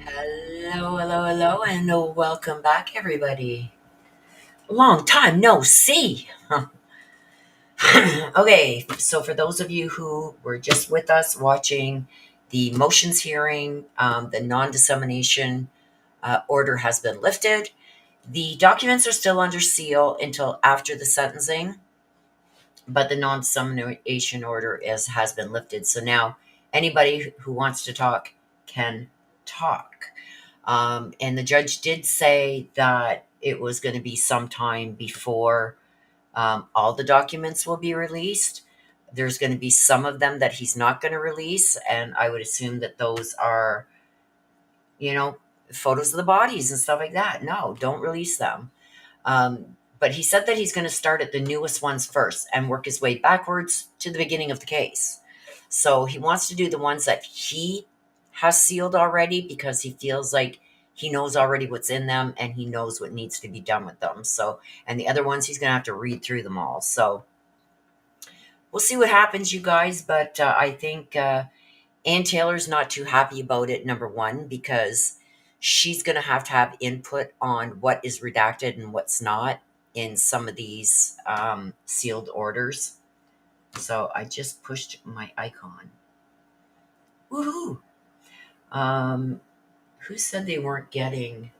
Hello, hello, hello, and welcome back, everybody. Long time no see. Okay, so for those of you who were just with us watching the motions hearing, the non dissemination order has been lifted. The documents are still under seal until after the sentencing, but the non dissemination order has been lifted. So now anybody who wants to talk can talk. And the judge did say that it was going to be sometime before all the documents will be released. There's going to be some of them that he's not going to release, and I would assume that those are, you know, photos of the bodies and stuff like that. No, don't release them. But he said that he's going to start at the newest ones first and work his way backwards to the beginning of the case. So he wants to do the ones that he has sealed already because he feels like he knows already what's in them and he knows what needs to be done with them. So, and the other ones, he's going to have to read through them all. So we'll see what happens, you guys. But I think Ann Taylor's not too happy about it, number one, because she's going to have input on what is redacted and what's not in some of these sealed orders. So I just pushed my icon. Woohoo! Who said they weren't getting?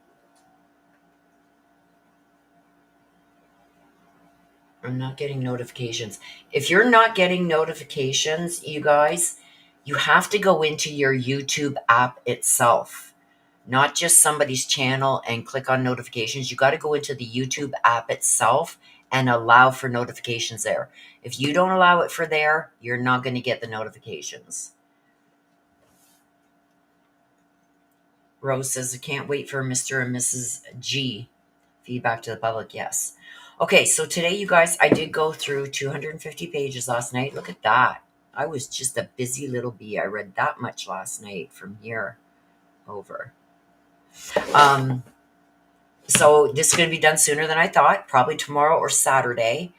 I'm not getting notifications. If you're not getting notifications, you guys, you have to go into your YouTube app itself, not just somebody's channel and click on notifications. You got to go into the YouTube app itself and allow for notifications there. If you don't allow it for there, you're not going to get the notifications. Rose says, I can't wait for Mr. and Mrs. G. Feedback to the public, yes. Okay, so today, you guys, I did go through 250 pages last night. Look at that. I was just a busy little bee. I read that much last night from here over. So this is going to be done sooner than I thought, probably tomorrow or Saturday,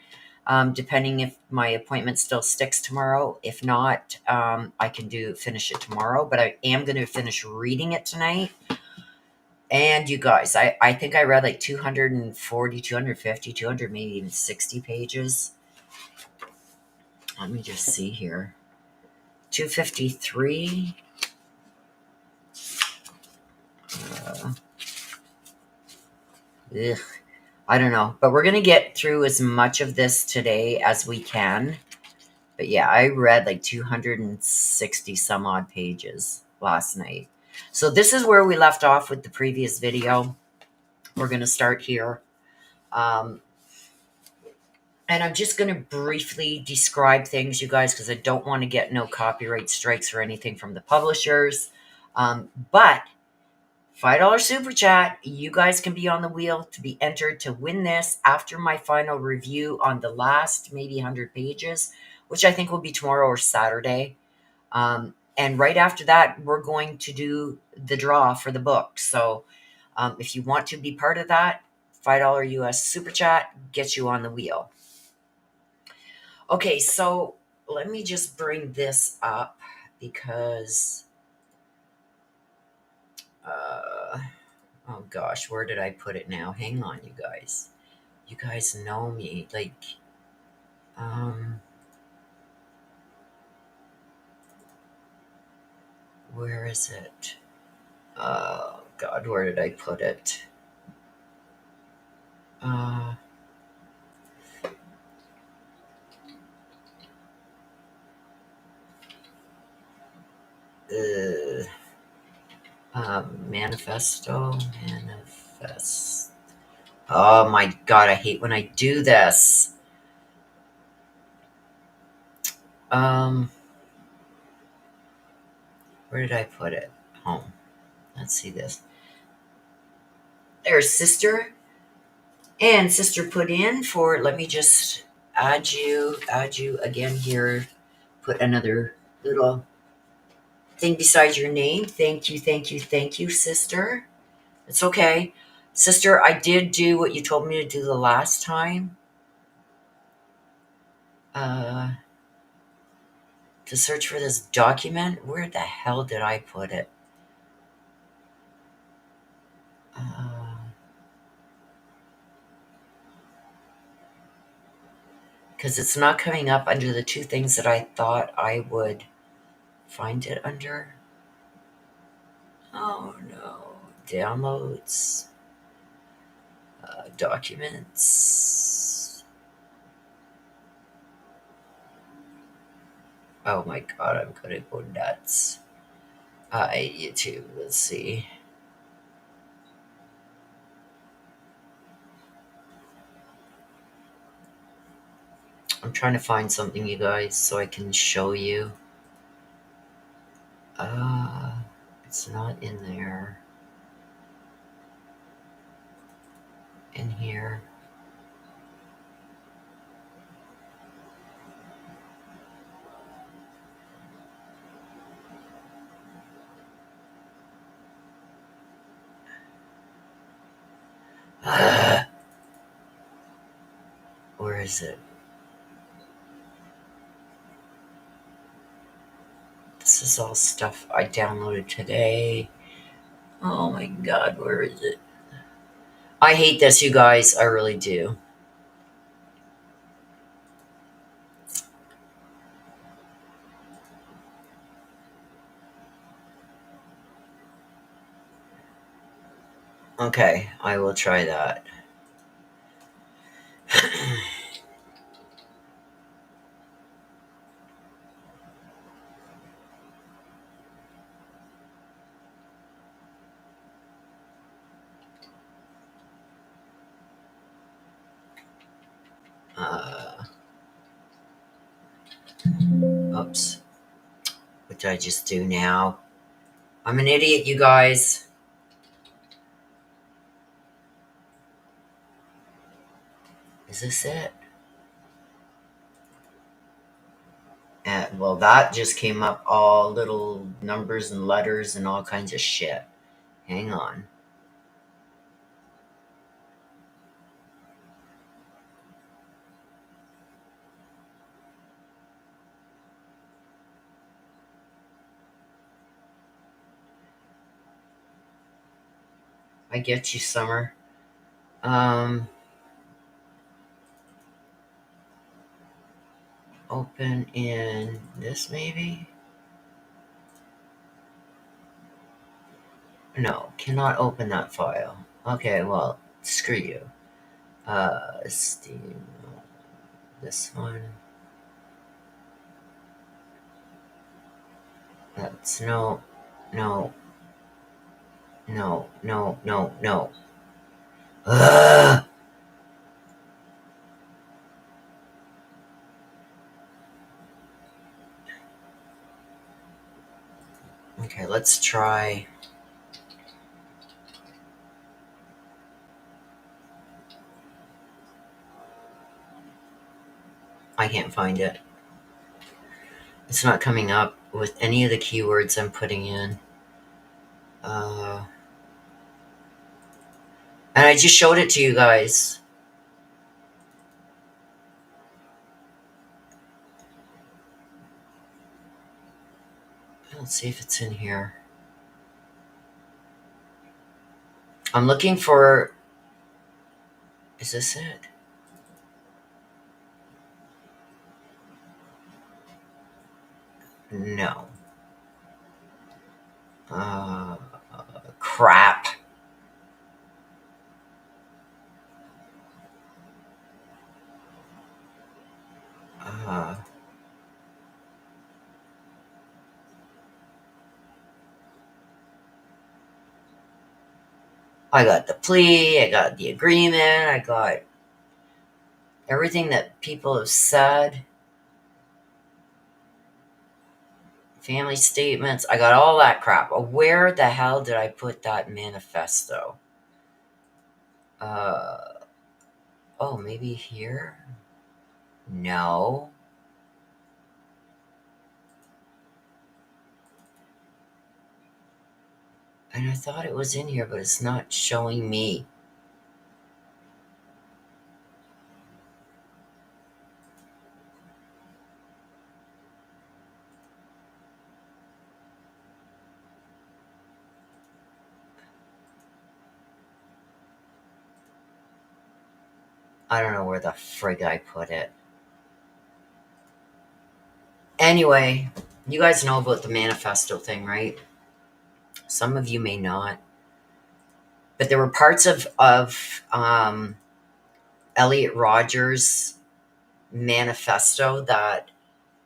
depending if my appointment still sticks tomorrow. If not, I can finish it tomorrow, but I am going to finish reading it tonight. And you guys, I think I read like 240, 250, 200, maybe even 60 pages. Let me just see here. 253. I don't know. But we're going to get through as much of this today as we can. But yeah, I read like 260 some odd pages last night. So this is where we left off with the previous video. We're going to start here. And I'm just going to briefly describe things, you guys, because I don't want to get no copyright strikes or anything from the publishers. But $5 super chat, you guys can be on the wheel to be entered to win this after my final review on the last maybe 100 pages, which I think will be tomorrow or Saturday. And right after that, we're going to do the draw for the book. So if you want to be part of that, $5 US super chat gets you on the wheel. Okay, so let me just bring this up because, oh gosh, where did I put it now? Hang on, you guys. You guys know me. Like, where is it? Oh God, where did I put it? Manifesto. Oh my God, I hate when I do this. Where did I put it? Home. Let's see this. There's sister. And sister put in for, let me just add you again here. Put another little thing beside your name. Thank you, sister. It's okay. Sister, I did do what you told me to do the last time. To search for this document. Where the hell did I put it? Because it's not coming up under the two things that I thought I would find it under. Oh no. Downloads. Documents. Oh my God, I'm gonna go nuts. YouTube, let's see. I'm trying to find something, you guys, so I can show you. It's not in there. In here. Where is it? This is all stuff I downloaded today. Oh my God, where is it? I hate this, you guys. I really do. Okay, I will try that. Oops. What did I just do now? I'm an idiot, you guys. Is this it? Well, that just came up all little numbers and letters and all kinds of shit. Hang on. I get you, Summer. Open in this, maybe? No, cannot open that file. Okay, well, screw you. Steam. This one. That's no. No, no, no, no. Ugh. Okay, let's try. I can't find it. It's not coming up with any of the keywords I'm putting in. Uh, and I just showed it to you guys. Let's see if it's in here. I'm looking for. Is this it? No. Uh, Crap. Uh, I got the plea, I got the agreement, I got everything that people have said, family statements, I got all that crap. Where the hell did I put that manifesto? Oh, maybe here? No. And I thought it was in here, but it's not showing me. I don't know where the frig I put it. Anyway, you guys know about the manifesto thing, right? Some of you may not. But there were parts of Elliot Rogers' manifesto that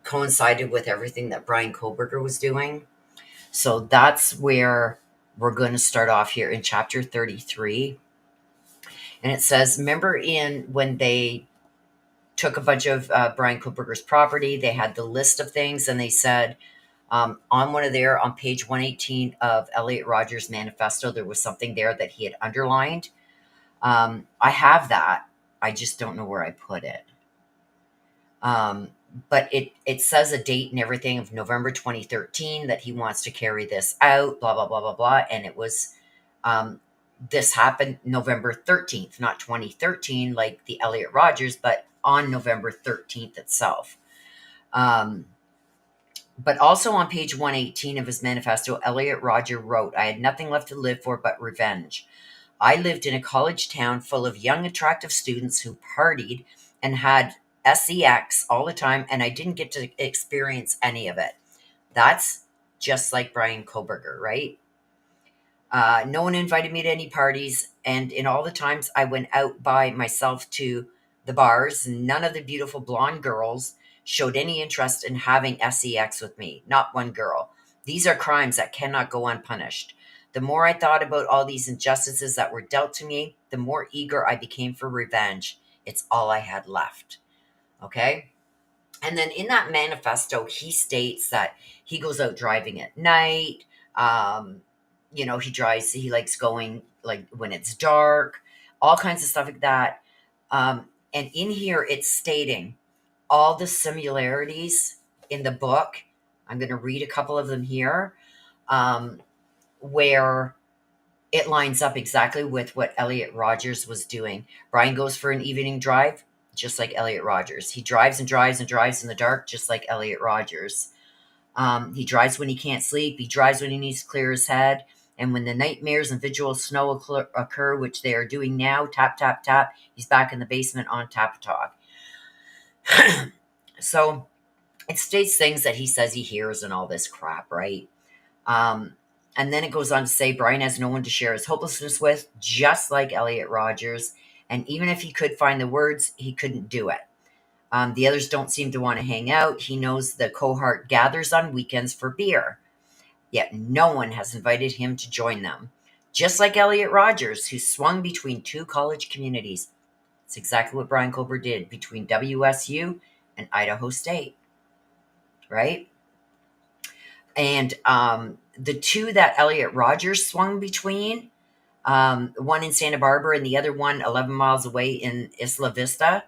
coincided with everything that Bryan Kohberger was doing. So that's where we're going to start off here in chapter 33. And it says, remember when they took a bunch of Bryan Kohberger's property, they had the list of things, and they said on page 118 of Elliot Rogers' manifesto, there was something there that he had underlined. I have that. I just don't know where I put it. But it says a date and everything of November 2013 that he wants to carry this out, blah, blah, blah, blah, blah. And it was, this happened November 13th, not 2013, like the Elliot Rogers, but on November 13th itself. But also on page 118 of his manifesto, Elliot Roger wrote, I had nothing left to live for but revenge. I lived in a college town full of young, attractive students who partied and had sex all the time, and I didn't get to experience any of it. That's just like Bryan Kohberger, right? No one invited me to any parties, and in all the times I went out by myself to the bars, none of the beautiful blonde girls showed any interest in having sex with me. Not one girl. These are crimes that cannot go unpunished. The more I thought about all these injustices that were dealt to me, the more eager I became for revenge. It's all I had left. Okay? And then in that manifesto, he states that he goes out driving at night. Um, he likes going like when it's dark, all kinds of stuff like that. And in here, it's stating all the similarities in the book. I'm going to read a couple of them here, where it lines up exactly with what Elliot Rogers was doing. Bryan goes for an evening drive, just like Elliot Rogers. He drives and drives and drives in the dark, just like Elliot Rogers. He drives when he can't sleep. He drives when he needs to clear his head. And when the nightmares and visual snow occur, which they are doing now, tap, tap, tap, he's back in the basement on Tappatalk. So it states things that he says he hears and all this crap, right? Um, and then it goes on to say Bryan has no one to share his hopelessness with, just like Elliot Rogers. And even if he could find the words, he couldn't do it. The others don't seem to want to hang out. He knows the cohort gathers on weekends for beer, yet no one has invited him to join them. just like Elliot Rogers, who swung between two college communities. It's exactly what Bryan Kohberger did between WSU and Idaho State, right? And the two that Elliot Rogers swung between, one in Santa Barbara and the other one 11 miles away in Isla Vista,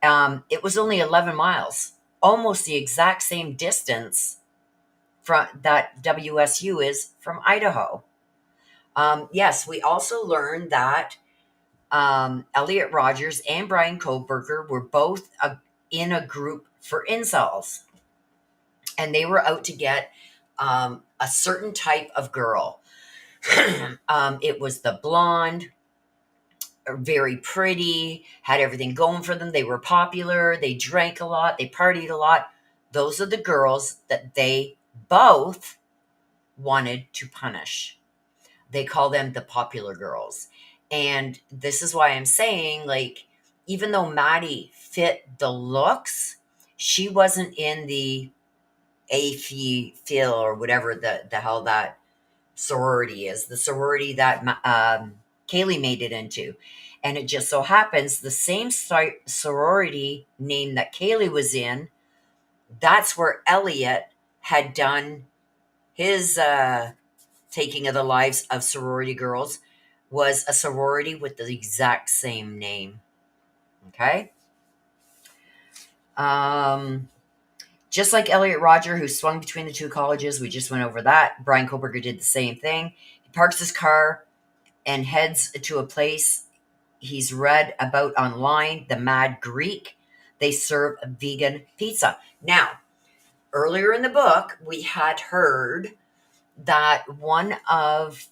it was only 11 miles, almost the exact same distance from that WSU is from Idaho. Yes, we also learned that Elliot Rogers and Bryan Kohberger were both in a group for incels, and they were out to get a certain type of girl. It was the blonde, very pretty, had everything going for them. They were popular. They drank a lot. They partied a lot. Those are the girls that they both wanted to punish. They call them the popular girls. And this is why I'm saying, like, even though Maddie fit the looks, she wasn't in the Phil or whatever the hell that sorority is, the sorority that Kaylee made it into. And it just so happens the same sorority name that Kaylee was in, that's where Elliot had done his taking of the lives of sorority girls, was a sorority with the exact same name. Okay? Just like Elliot Roger, who swung between the two colleges, we just went over that. Bryan Kohberger did the same thing. He parks his car and heads to a place he's read about online, the Mad Greek. They serve a vegan pizza. Now, earlier in the book, we had heard that one of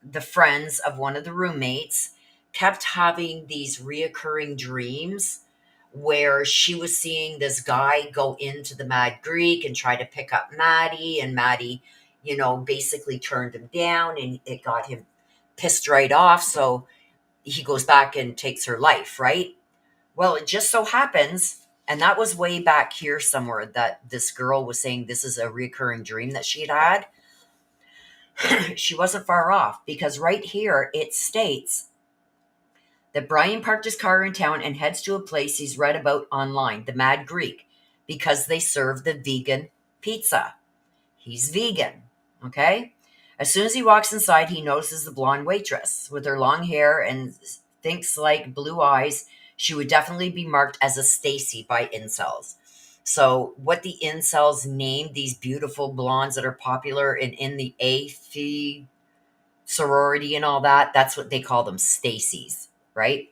the friends of one of the roommates kept having these reoccurring dreams where she was seeing this guy go into the Mad Greek and try to pick up Maddie, and Maddie, basically turned him down, and it got him pissed right off. So he goes back and takes her life, right? Well, it just so happens, and that was way back here somewhere, that this girl was saying this is a recurring dream that she had. She wasn't far off, because right here it states that Bryan parked his car in town and heads to a place he's read about online, the Mad Greek, because they serve the vegan pizza. He's vegan, okay? As soon as he walks inside, he notices the blonde waitress with her long hair and thinks, like, blue eyes, she would definitely be marked as a Stacy by incels. So what the incels name these beautiful blondes that are popular in the A sorority and all that, that's what they call them, Stacy's, right?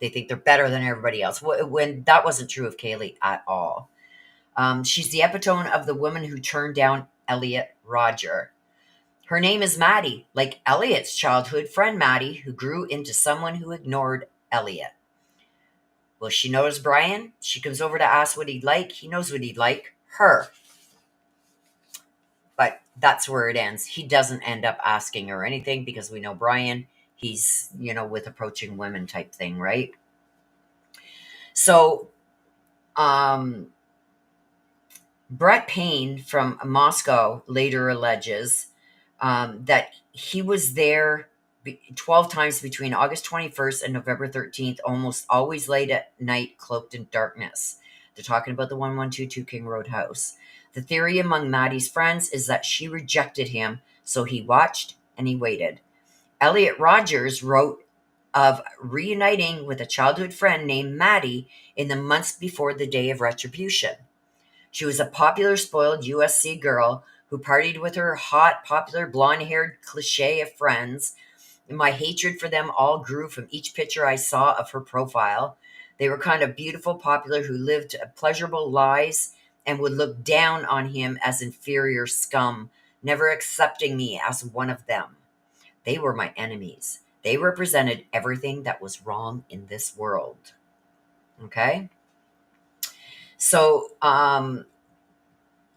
They think they're better than everybody else, when that wasn't true of Kaylee at all. She's the epitome of the woman who turned down Elliot Roger. Her name is Maddie, like Elliot's childhood friend Maddie, who grew into someone who ignored Elliot. Will she notice Bryan? She comes over to ask what he'd like. He knows what he'd like, her. But that's where it ends. He doesn't end up asking her anything, because we know Bryan, he's, with approaching women type thing, right? So, Brett Payne from Moscow later alleges that he was there 12 times between August 21st and November 13th, almost always late at night, cloaked in darkness. They're talking about the 1122 King Road house. The theory among Maddie's friends is that she rejected him, so he watched and he waited. Elliot Rogers wrote of reuniting with a childhood friend named Maddie in the months before the day of retribution. She was a popular, spoiled USC girl who partied with her hot, popular, blonde-haired cliché of friends. My hatred for them all grew from each picture I saw of her profile. They were kind of beautiful, popular, who lived pleasurable lives and would look down on him as inferior scum, never accepting me as one of them. They were my enemies. They represented everything that was wrong in this world. Okay? So,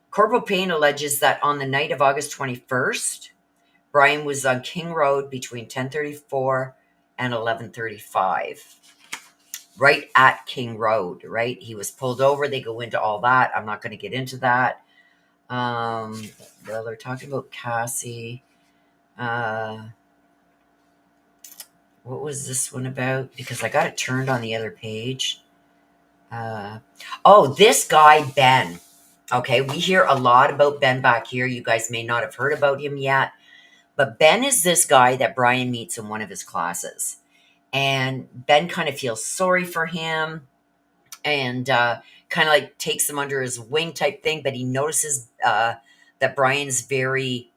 Corporal Payne alleges that on the night of August 21st, Bryan was on King Road between 10:34 and 11:35. Right at King Road, right? He was pulled over. They go into all that. I'm not going to get into that. Well, they're talking about Cassie. What was this one about? Because I got it turned on the other page. Oh, this guy, Ben. Okay, we hear a lot about Ben back here. You guys may not have heard about him yet, but Ben is this guy that Bryan meets in one of his classes. And Ben kind of feels sorry for him and kind of like takes him under his wing type thing, but he notices that Bryan's very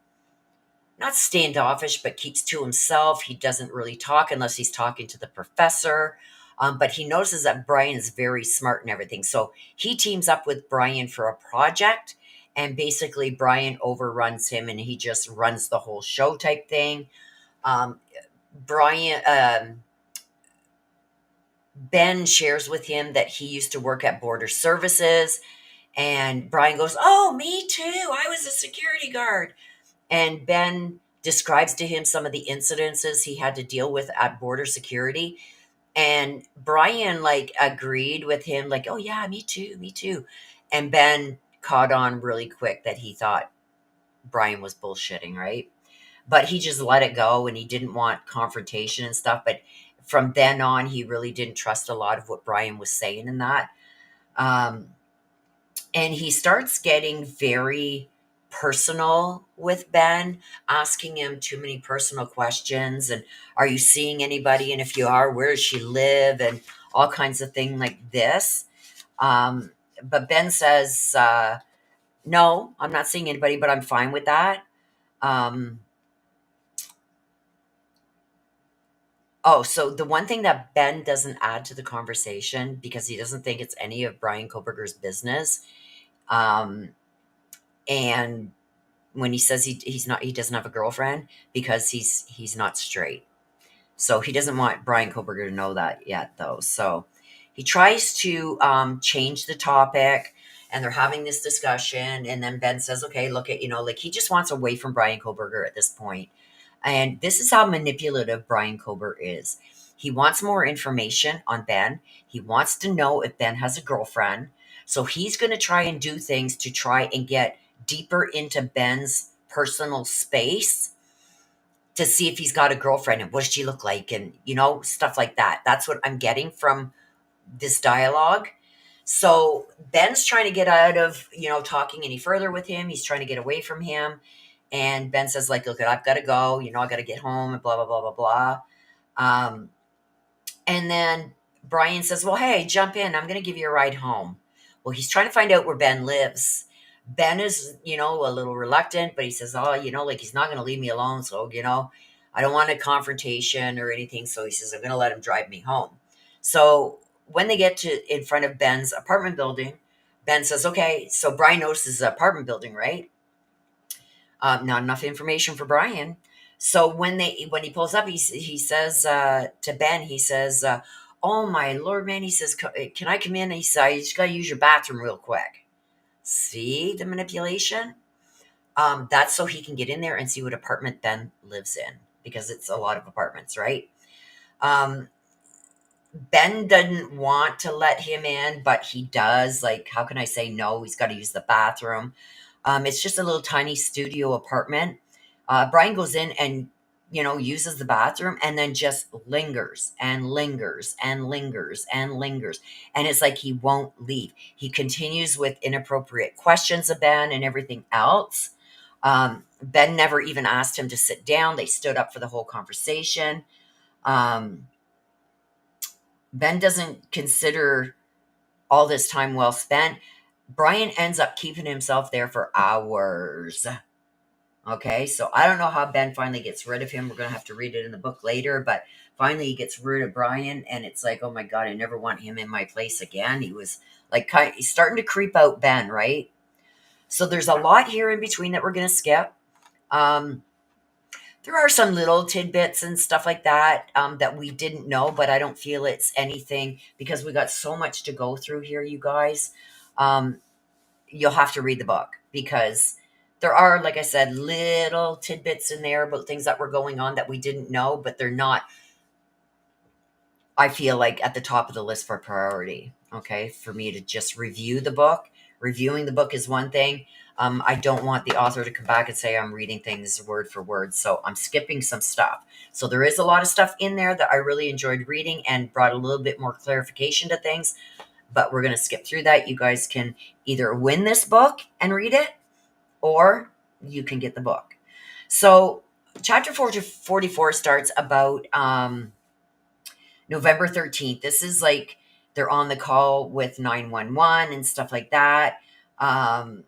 not standoffish, but keeps to himself. He doesn't really talk unless he's talking to the professor. But he notices that Bryan is very smart and everything. So he teams up with Bryan for a project. And basically, Bryan overruns him and he just runs the whole show type thing. Um, Bryan, Ben shares with him that he used to work at Border Services. And Bryan goes, "Oh, me too. I was a security guard." And Ben describes to him some of the incidences he had to deal with at border security. And Bryan like agreed with him, like, "Oh yeah, me too, me too." And Ben caught on really quick that he thought Bryan was bullshitting, right? But he just let it go and he didn't want confrontation and stuff. But from then on, he really didn't trust a lot of what Bryan was saying in that. Um, and he starts getting very personal with Ben, asking him too many personal questions. And are you seeing anybody? And if you are, where does she live? And all kinds of things like this. But Ben says, no, I'm not seeing anybody, but I'm fine with that. Um, so the one thing that Ben doesn't add to the conversation because he doesn't think it's any of Bryan Kohberger's business. Um, and when he says he doesn't have a girlfriend because he's not straight. So he doesn't want Bryan Kohberger to know that yet, though. So he tries to change the topic, and they're having this discussion. And then Ben says, "Okay, look at like he just wants away from Bryan Kohberger at this point." And this is how manipulative Bryan Kohberger is. He wants more information on Ben. He wants to know if Ben has a girlfriend. So he's going to try and do things to try and get deeper into Ben's personal space to see if he's got a girlfriend and what does she look like and stuff like that. That's what I'm getting from this dialogue. So Ben's trying to get out of talking any further with him. He's trying to get away from him. And Ben says, like, "Look, I've got to go, I got to get home," and blah blah blah blah blah. And then Bryan says, "Well, hey, jump in, I'm going to give you a ride home." Well, he's trying to find out where Ben lives. Ben is, a little reluctant, but he says, "Oh, like he's not going to leave me alone. So, I don't want a confrontation or anything." So he says, "I'm going to let him drive me home." So when they get to in front of Ben's apartment building, Ben says, "Okay." So Bryan notices the apartment building, right? Not enough information for Bryan. So when he pulls up, he says to Ben, he says, "Oh my lord, man!" He says, "Can I come in?" He says, "You just got to use your bathroom real quick." See the manipulation? That's so he can get in there and see what apartment Ben lives in because it's a lot of apartments, right? Um, Ben doesn't want to let him in, but he does. Like, how can I say no? He's got to use the bathroom. It's just a little tiny studio apartment. Bryan goes in and uses the bathroom and then just lingers and lingers and lingers and lingers, and it's like he won't leave. He continues with inappropriate questions of Ben and everything else. Ben never even asked him to sit down. They stood up for the whole conversation. Um, Ben doesn't consider all this time well spent. Bryan ends up keeping himself there for hours. Okay, so I don't know how Ben finally gets rid of him. We're going to have to read it in the book later, but finally he gets rid of Bryan, and it's like, oh my God, I never want him in my place again. He was like, he's starting to creep out Ben, right? So there's a lot here in between that we're going to skip. Um, there are some little tidbits and stuff like that that we didn't know, but I don't feel it's anything because we got so much to go through here, you guys. Um, you'll have to read the book because there are, like I said, little tidbits in there about things that were going on that we didn't know, but they're not, I feel like, at the top of the list for priority. Okay. For me to just review the book. Reviewing the book is one thing. I don't want the author to come back and say I'm reading things word for word, so I'm skipping some stuff. So there is a lot of stuff in there that I really enjoyed reading and brought a little bit more clarification to things, but we're going to skip through that. You guys can either win this book and read it, or you can get the book. So chapter 44 starts about November 13th. This is like they're on the call with 911 and stuff like that. And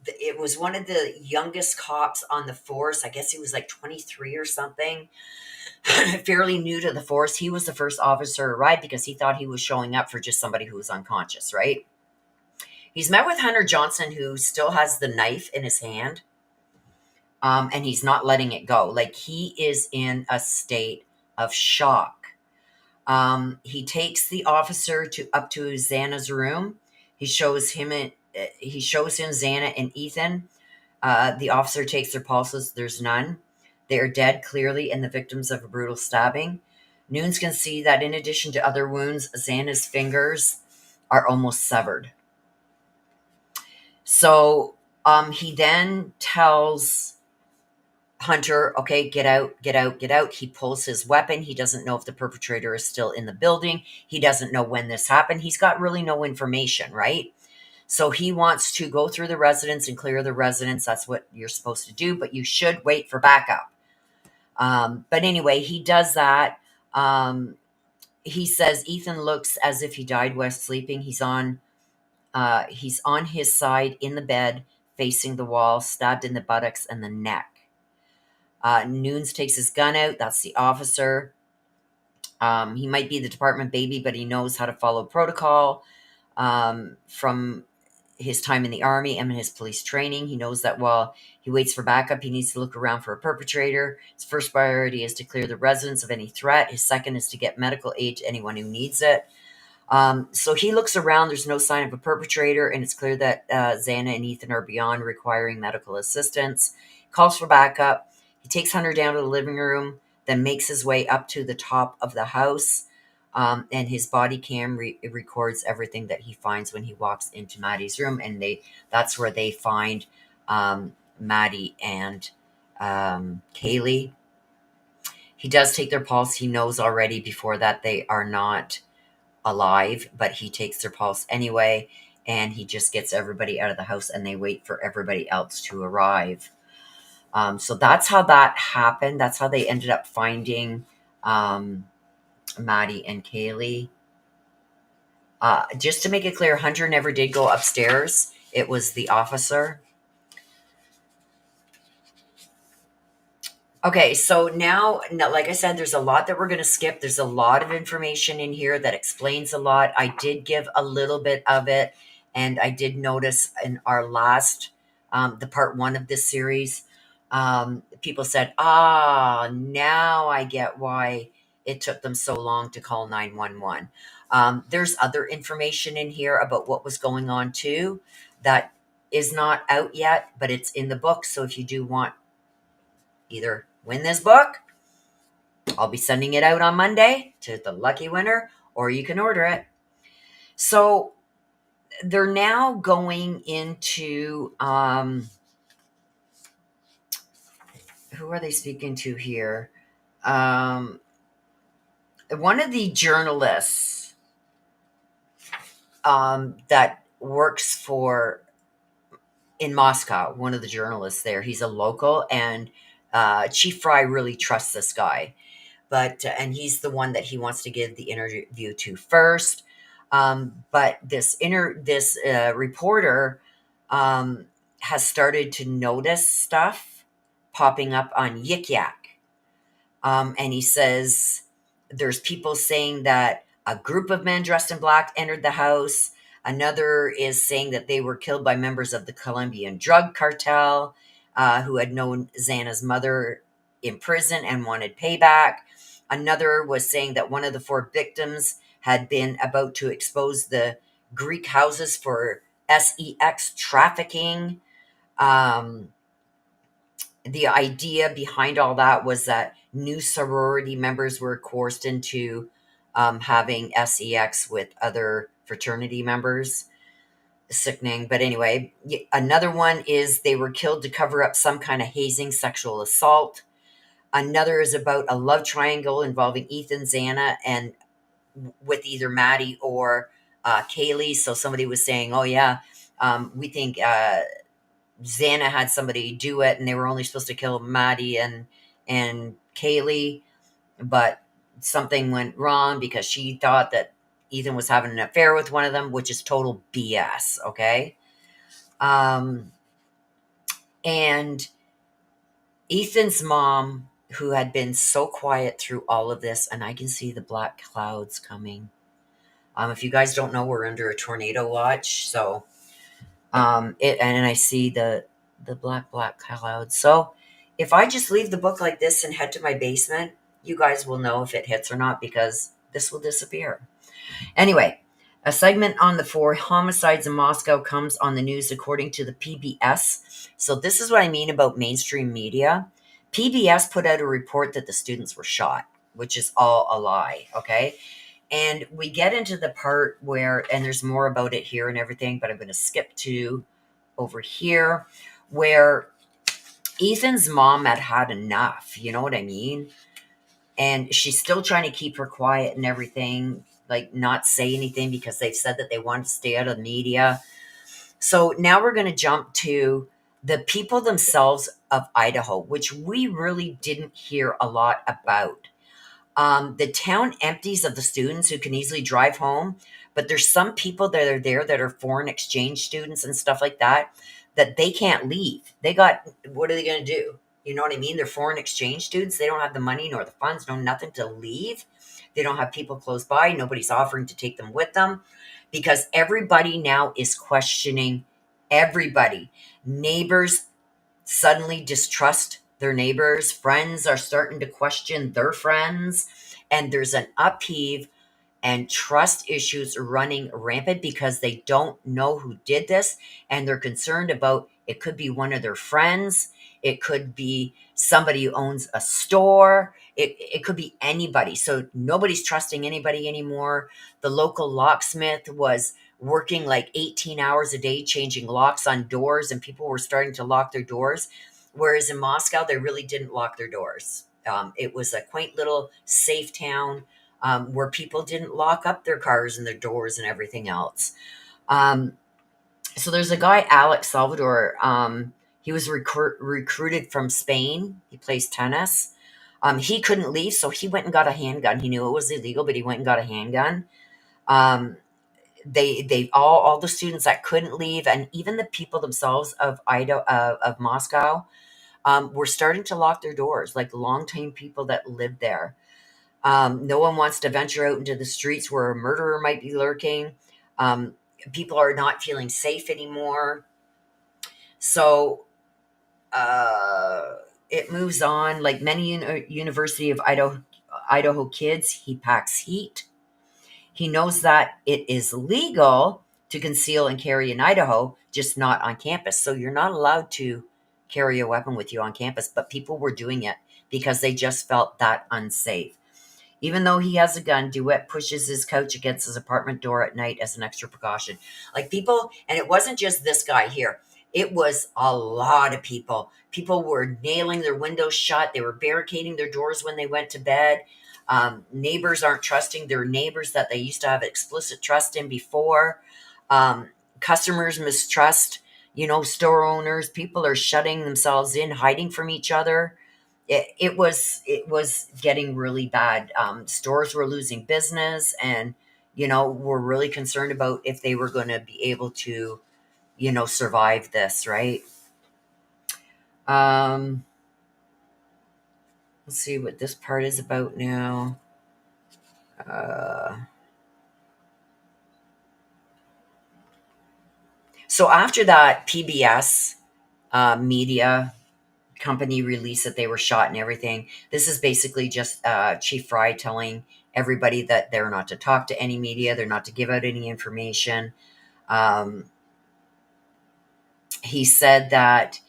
it was one of the youngest cops on the force. I guess he was like 23 or something, fairly new to the force. He was the first officer to arrive because he thought he was showing up for just somebody who was unconscious, right? He's met with Hunter Johnson, who still has the knife in his hand, and he's not letting it go. Like, he is in a state of shock. He takes the officer up to Xana's room. He shows him Xana and Ethan. The officer takes their pulses. There's none. They are dead, clearly, and the victims of a brutal stabbing. Nunes can see that in addition to other wounds, Xana's fingers are almost severed. So he then tells Hunter, okay, get out, get out, get out. He pulls his weapon. He doesn't know if the perpetrator is still in the building. He doesn't know when this happened. He's got really no information, right? So he wants to go through the residence and clear the residence. That's what you're supposed to do, but you should wait for backup. But anyway, he does that. He says Ethan looks as if he died while sleeping. He's on his side in the bed, facing the wall, stabbed in the buttocks and the neck. Nunes takes his gun out. That's the officer. He might be the department baby, but he knows how to follow protocol from his time in the Army and his police training. He knows that while he waits for backup, he needs to look around for a perpetrator. His first priority is to clear the residence of any threat. His second is to get medical aid to anyone who needs it. So he looks around. There's no sign of a perpetrator, and it's clear that Xana and Ethan are beyond requiring medical assistance. Calls for backup. He takes Hunter down to the living room, then makes his way up to the top of the house, and his body cam records everything that he finds when he walks into Maddie's room, and that's where they find Maddie and Kaylee. He does take their pulse. He knows already before that they are not alive, but he takes their pulse anyway, and he just gets everybody out of the house, and they wait for everybody else to arrive. So that's how that happened. That's how they ended up finding Maddie and Kaylee. Just to make it clear, Hunter never did go upstairs. It was the officer. Okay, so now, like I said, there's a lot that we're going to skip. There's a lot of information in here that explains a lot. I did give a little bit of it, and I did notice in our last, the part 1 of this series, people said, now I get why it took them so long to call 911. There's other information in here about what was going on too that is not out yet, but it's in the book. So if you do want either win this book, I'll be sending it out on Monday to the lucky winner, or you can order it. So they're now going into, who are they speaking to here? One of the journalists that works in Moscow, one of the journalists there, he's a local, and Chief Fry really trusts this guy. And he's the one that he wants to give the interview to first. But this reporter has started to notice stuff popping up on Yik Yak. And he says there's people saying that a group of men dressed in black entered the house. Another is saying that they were killed by members of the Colombian drug cartel who had known Xana's mother in prison and wanted payback. Another was saying that one of the 4 victims had been about to expose the Greek houses for sex trafficking. The idea behind all that was that new sorority members were coerced into having sex with other fraternity members. sickening. But anyway, another one is they were killed to cover up some kind of hazing, sexual assault. Another is about a love triangle involving Ethan, Xana, and with either Maddie or Kaylee. So somebody was saying, "Oh yeah, we think Xana had somebody do it, and they were only supposed to kill Maddie and Kaylee, but something went wrong because she thought that Ethan was having an affair with one of them, which is total BS." Okay, um, and Ethan's mom, who had been so quiet through all of this, and I can see the black clouds coming. If you guys don't know, we're under a tornado watch, so and I see the black clouds. So if I just leave the book like this and head to my basement, you guys will know if it hits or not because this will disappear. Anyway, a segment on the 4 homicides in Moscow comes on the news according to the PBS. So this is what I mean about mainstream media. PBS put out a report that the students were shot, which is all a lie, okay? And we get into the part where, and there's more about it here and everything, but I'm going to skip to over here where Ethan's mom had had enough. You know what I mean? And she's still trying to keep her quiet and everything, like not say anything because they've said that they want to stay out of the media. So now we're going to jump to the people themselves of Idaho, which we really didn't hear a lot about. The town empties of the students who can easily drive home, but there's some people that are there that are foreign exchange students and stuff like that, that they can't leave. What are they going to do? You know what I mean? They're foreign exchange students. They don't have the money nor the funds, no nothing to leave. They don't have people close by. Nobody's offering to take them with them because everybody now is questioning everybody. Neighbors suddenly distrust their neighbors. Friends are starting to question their friends. And there's an upheave and trust issues running rampant because they don't know who did this. And they're concerned about it could be one of their friends. It could be somebody who owns a store. It could be anybody. So nobody's trusting anybody anymore. The local locksmith was working like 18 hours a day, changing locks on doors, and people were starting to lock their doors. Whereas in Moscow, they really didn't lock their doors. It was a quaint little safe town where people didn't lock up their cars and their doors and everything else. Um, so there's a guy, Alex Salvador. He was recruited from Spain. He plays tennis. He couldn't leave, so he went and got a handgun. He knew it was illegal, but he went and got a handgun. Um, they all the students that couldn't leave, and even the people themselves of Idaho of Moscow, were starting to lock their doors, like longtime people that lived there. No one wants to venture out into the streets where a murderer might be lurking. Um, People are not feeling safe anymore. So it moves on. Like many University of Idaho kids, he packs heat. He knows that it is legal to conceal and carry in Idaho, just not on campus. So you're not allowed to carry a weapon with you on campus, but people were doing it because they just felt that unsafe. Even though he has a gun, DeWitt pushes his couch against his apartment door at night as an extra precaution. Like people, and it wasn't just this guy here. It was a lot of people. People were nailing their windows shut. They were barricading their doors when they went to bed. Neighbors aren't trusting their neighbors that they used to have explicit trust in before. Customers mistrust, store owners. People are shutting themselves in, hiding from each other. It was getting really bad. Stores were losing business, and were really concerned about if they were going to be able to survive this, right? um let's see what this part is about now. So after that PBS media company released that they were shot and everything, this is basically just Chief Fry telling everybody that they're not to talk to any media, they're not to give out any information. um, he said that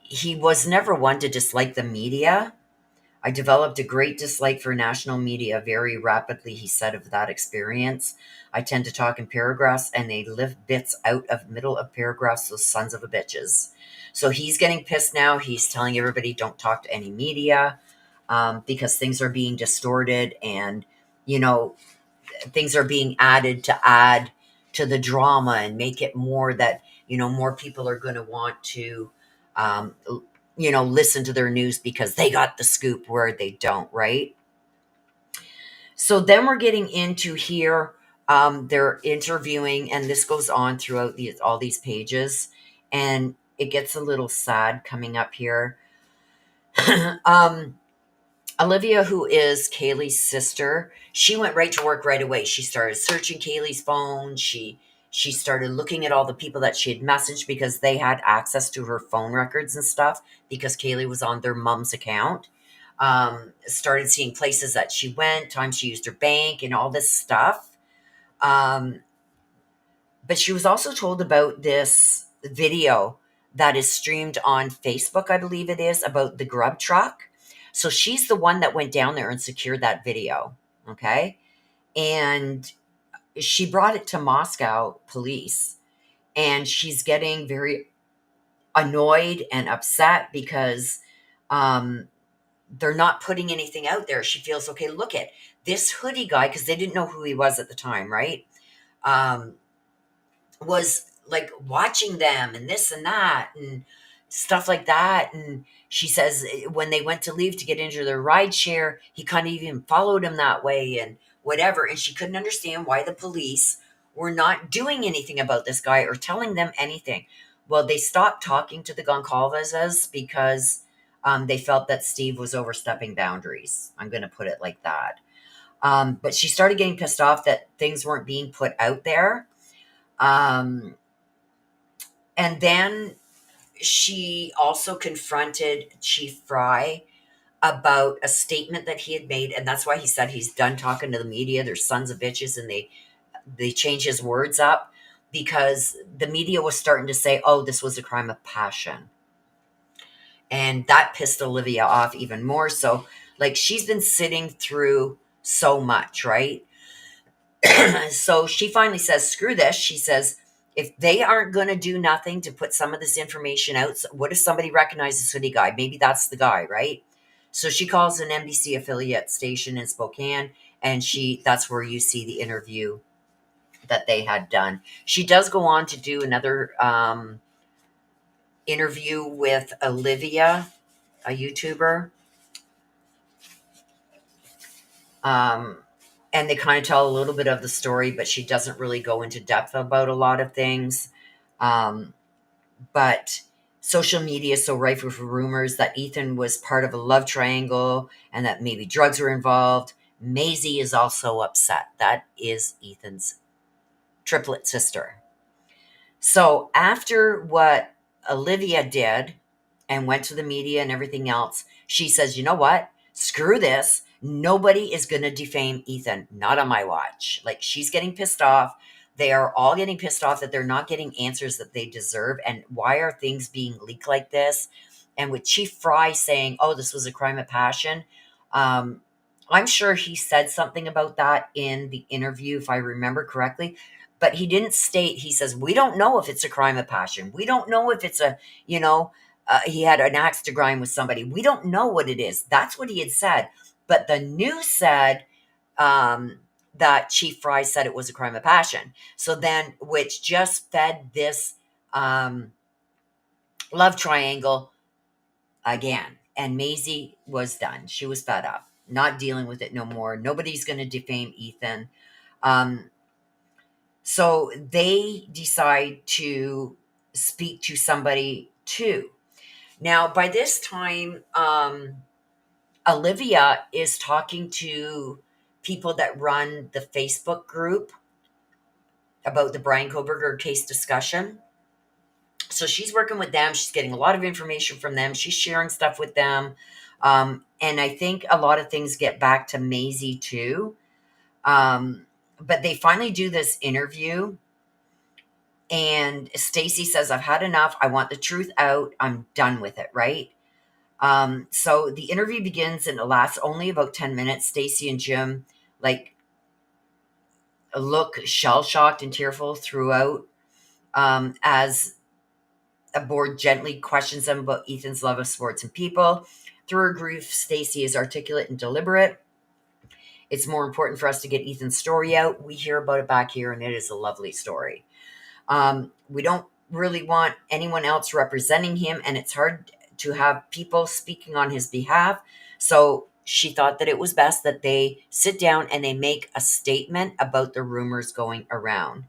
he was never one to dislike the media. I developed a great dislike for national media very rapidly, he said of that experience. I tend to talk in paragraphs and they lift bits out of middle of paragraphs, those sons of a bitches. So he's getting pissed now. He's telling everybody don't talk to any media because things are being distorted and, you know, things are being added to add to the drama and make it more that, you know, more people are going to want to, um, listen to their news because they got the scoop where they don't, right? So then we're getting into here. They're interviewing, and this goes on throughout all these pages, and it gets a little sad coming up here. um, Olivia, who is Kaylee's sister, she went right to work right away. She started searching Kaylee's phone. She started looking at all the people that she had messaged because they had access to her phone records and stuff because Kaylee was on their mom's account. Started seeing places that she went, times she used her bank, and all this stuff. Um, but she was also told about this video that is streamed on Facebook, I believe it is, about the grub truck. So she's the one that went down there and secured that video. Okay. And she brought it to Moscow police, and she's getting very annoyed and upset because um, they're not putting anything out there. She feels, okay, look at this hoodie guy, because they didn't know who he was at the time, right? Um, was like watching them and this and that and stuff like that. And she says when they went to leave to get into their ride share, he kind of even followed him that way and whatever. And she couldn't understand why the police were not doing anything about this guy or telling them anything. Well, they stopped talking to the Goncalveses because they felt that Steve was overstepping boundaries. I'm going to put it like that. But she started getting pissed off that things weren't being put out there. And then she also confronted Chief Fry about a statement that he had made, and that's why he said he's done talking to the media. They're sons of bitches, and they change his words up because the media was starting to say, "Oh, this was a crime of passion," and that pissed Olivia off even more. So, like, she's been sitting through so much, right? So she finally says, screw this. She says, if they aren't going to do nothing to put some of this information out, what if somebody recognizes hoodie guy? Maybe that's the guy, right? So she calls an NBC affiliate station in Spokane, and that's where you see the interview that they had done. She does go on to do another interview with Olivia, a YouTuber. And they kind of tell a little bit of the story, but she doesn't really go into depth about a lot of things. But social media is so rife with rumors that Ethan was part of a love triangle and that maybe drugs were involved. Maisie is also upset. That is Ethan's triplet sister. So after what Olivia did and went to the media and everything else, she says, you know what? Screw this. Nobody is going to defame Ethan. Not on my watch. Like, she's getting pissed off. They are all getting pissed off that they're not getting answers that they deserve. And why are things being leaked like this? And with Chief Fry saying, oh, this was a crime of passion. I'm sure he said something about that in the interview, if I remember correctly. But he didn't state, he says, we don't know if it's a crime of passion. We don't know if it's he had an axe to grind with somebody. We don't know what it is. That's what he had said. But the news said that Chief Fry said it was a crime of passion. So then, which just fed this love triangle again. And Maisie was done. She was fed up, not dealing with it no more. Nobody's going to defame Ethan. So they decide to speak to somebody too. Now, by this time, Olivia is talking to people that run the Facebook group about the Bryan Kohberger case discussion. So she's working with them. She's getting a lot of information from them. She's sharing stuff with them. And I think a lot of things get back to Maisie too. But they finally do this interview. And Stacy says, I've had enough. I want the truth out. I'm done with it, right? So the interview begins and it lasts only about 10 minutes. Stacy and Jim look shell shocked and tearful throughout, as a board gently questions them about Ethan's love of sports and people. Through her grief, Stacy is articulate and deliberate. It's more important for us to get Ethan's story out. We hear about it back here, and it is a lovely story. We don't really want anyone else representing him, and it's hard to have people speaking on his behalf. So she thought that it was best that they sit down and they make a statement about the rumors going around.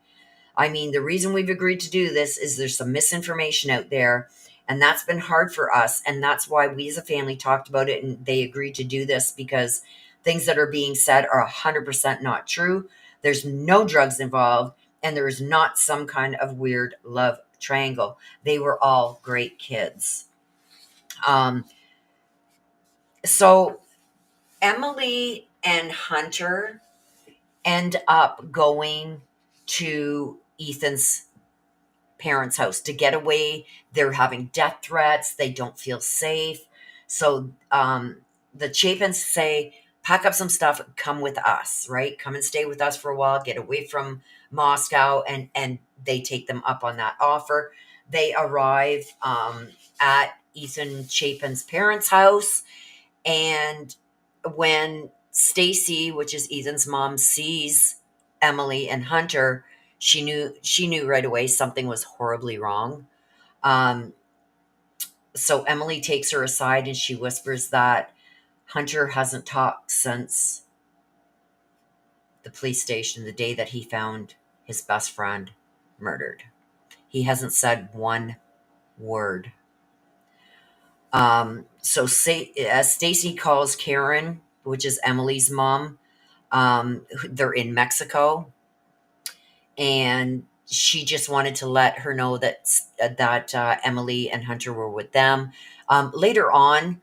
I mean, the reason we've agreed to do this is there's some misinformation out there, and that's been hard for us. And that's why we as a family talked about it, and they agreed to do this because things that are being said are 100% not true. There's no drugs involved, and there is not some kind of weird love triangle. They were all great kids. So Emily and Hunter end up going to Ethan's parents' house to get away. They're having death threats. They don't feel safe. So the Chapins say, pack up some stuff, come with us, right? Come and stay with us for a while, get away from Moscow. And they take them up on that offer. They arrive at Ethan Chapin's parents' house. And when Stacy, which is Ethan's mom, sees Emily and Hunter, she knew right away something was horribly wrong. Um, so Emily takes her aside and she whispers that Hunter hasn't talked since the police station the day that he found his best friend murdered. He hasn't said one word. So Stacy calls Karen, which is Emily's mom. They're in Mexico, and she just wanted to let her know that Emily and Hunter were with them. Later on,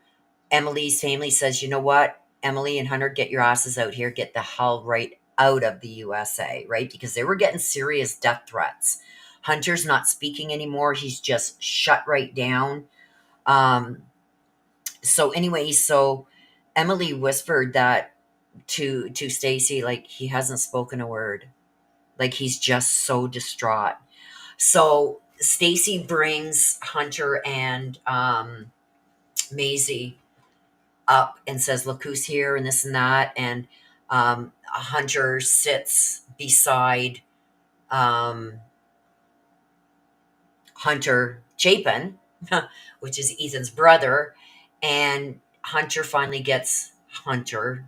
Emily's family says, "You know what, Emily and Hunter, get your asses out here, get the hell right out of the USA," right? Because they were getting serious death threats. Hunter's not speaking anymore; he's just shut right down. So anyway, so Emily whispered that to Stacy, like, he hasn't spoken a word. Like, he's just so distraught. So Stacy brings Hunter and Maisie up and says, "Look who's here," and this and that. And Hunter sits beside Hunter Chapin, which is Ethan's brother. And Hunter finally gets Hunter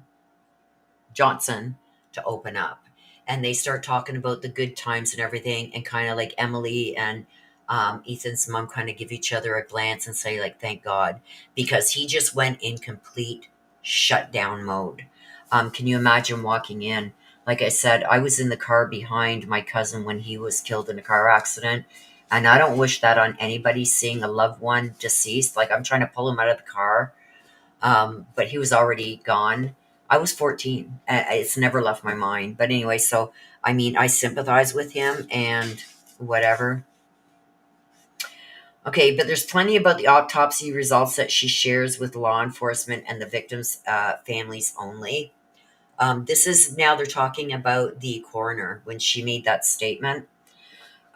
Johnson to open up. And they start talking about the good times and everything. And kind of like Emily and Ethan's mom kind of give each other a glance and say, like, thank God. Because he just went in complete shutdown mode. Can you imagine walking in? Like I said, I was in the car behind my cousin when he was killed in a car accident. And I don't wish that on anybody, seeing a loved one deceased. Like, I'm trying to pull him out of the car. But he was already gone. I was 14. It's never left my mind. But anyway, so, I mean, I sympathize with him and whatever. Okay, but there's plenty about the autopsy results that she shares with law enforcement and the victims' families only. This is now they're talking about the coroner when she made that statement.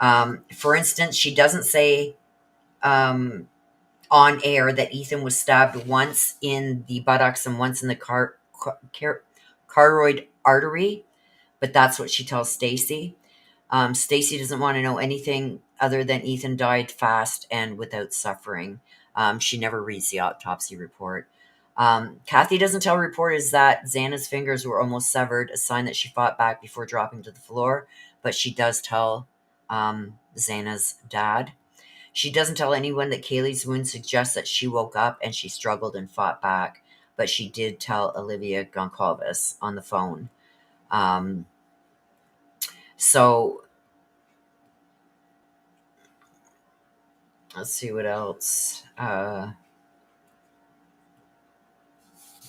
For instance, she doesn't say on air that Ethan was stabbed once in the buttocks and once in the carotid artery, but that's what she tells Stacy. Stacy doesn't want to know anything other than Ethan died fast and without suffering. She never reads the autopsy report. Kathy doesn't tell reporters that Xana's fingers were almost severed, a sign that she fought back before dropping to the floor, but she does tell Xana's dad. She doesn't tell anyone that Kaylee's wound suggests that she woke up and she struggled and fought back, but she did tell Olivia Goncalves on the phone. So let's see what else.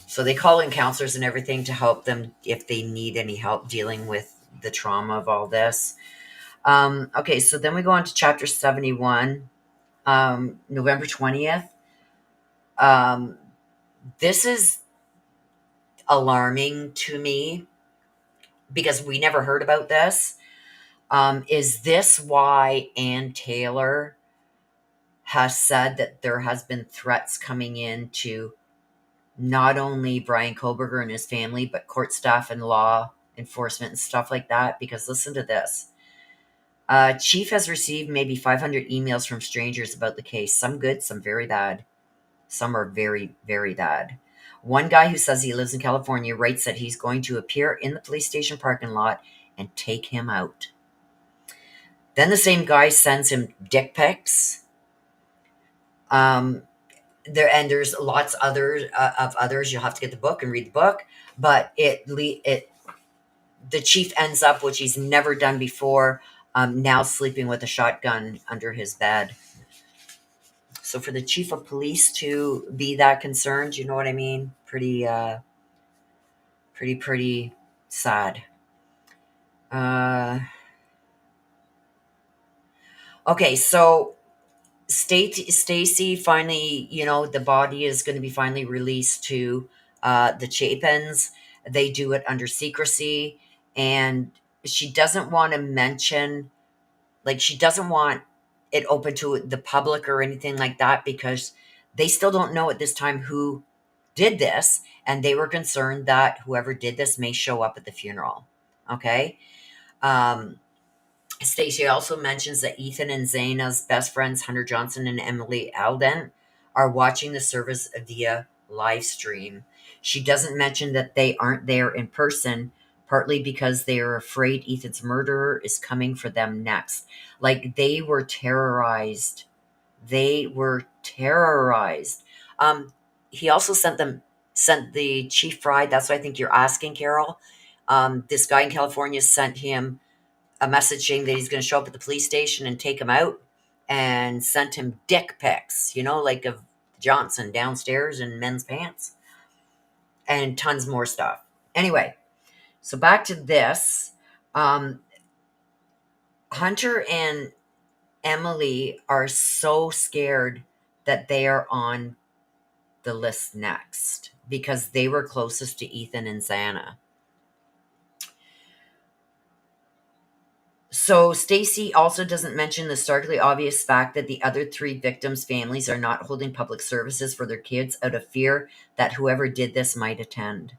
So they call in counselors and everything to help them if they need any help dealing with the trauma of all this. Okay, so then we go on to chapter 71, November 20th. Um, this is alarming to me because we never heard about this. Is this why Ann Taylor has said that there has been threats coming in to not only Bryan Kohberger and his family, but court staff and law enforcement and stuff like that? Because listen to this. Chief has received maybe 500 emails from strangers about the case. Some good, some very bad. Some are very, very bad. One guy who says he lives in California writes that he's going to appear in the police station parking lot and take him out. Then the same guy sends him dick pics. There's lots of others. You'll have to get the book and read the book. But the chief ends up, which he's never done before, now sleeping with a shotgun under his bed. So for the chief of police to be that concerned, you know what I mean? Pretty sad. Okay, so Stacy finally, the body is going to be finally released to the Chapins. They do it under secrecy, and she doesn't want to mention, she doesn't want it open to the public or anything like that because they still don't know at this time who did this, and they were concerned that whoever did this may show up at the funeral. Okay. Stacey also mentions that Ethan and Xana's best friends, Hunter Johnson and Emily Alden, are watching the service via live stream. She doesn't mention that they aren't there in person, partly because they are afraid Ethan's murderer is coming for them next. Like, they were terrorized. They were terrorized. He also sent the Chief Fry. That's what I think you're asking, Carol. This guy in California sent him a message saying that he's going to show up at the police station and take him out, and sent him dick pics, like of Johnson downstairs in men's pants, and tons more stuff. Anyway, so back to this. Hunter and Emily are so scared that they are on the list next because they were closest to Ethan and Xana. So Stacy also doesn't mention the starkly obvious fact that the other three victims' families are not holding public services for their kids out of fear that whoever did this might attend.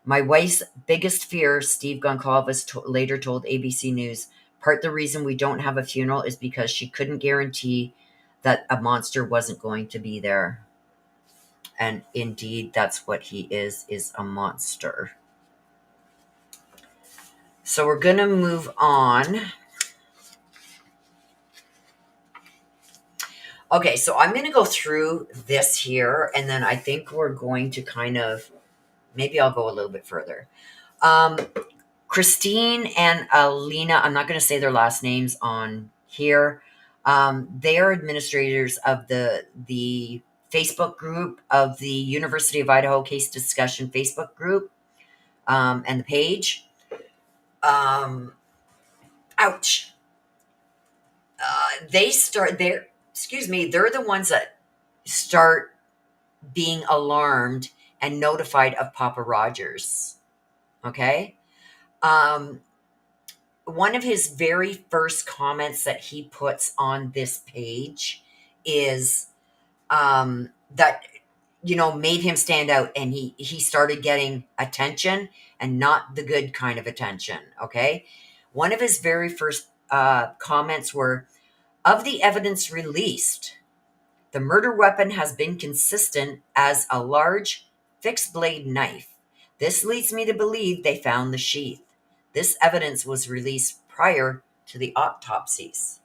My wife's biggest fear, Steve Goncalves later told ABC News, part the reason we don't have a funeral is because she couldn't guarantee that a monster wasn't going to be there. And indeed, that's what he is a monster. So we're going to move on. Okay, so I'm going to go through this here, and then I think we're going to maybe I'll go a little bit further. Christine and Alina, I'm not going to say their last names on here. They are administrators of the Facebook group of the University of Idaho Case Discussion Facebook group, and the page. Ouch. They're the ones that start being alarmed and notified of Papa Rogers. Okay. One of his very first comments that he puts on this page is that made him stand out, and he started getting attention, and not the good kind of attention. Okay. One of his very first comments were, of the evidence released, the murder weapon has been consistent as a large fixed blade knife. This leads me to believe they found the sheath. This evidence was released prior to the autopsies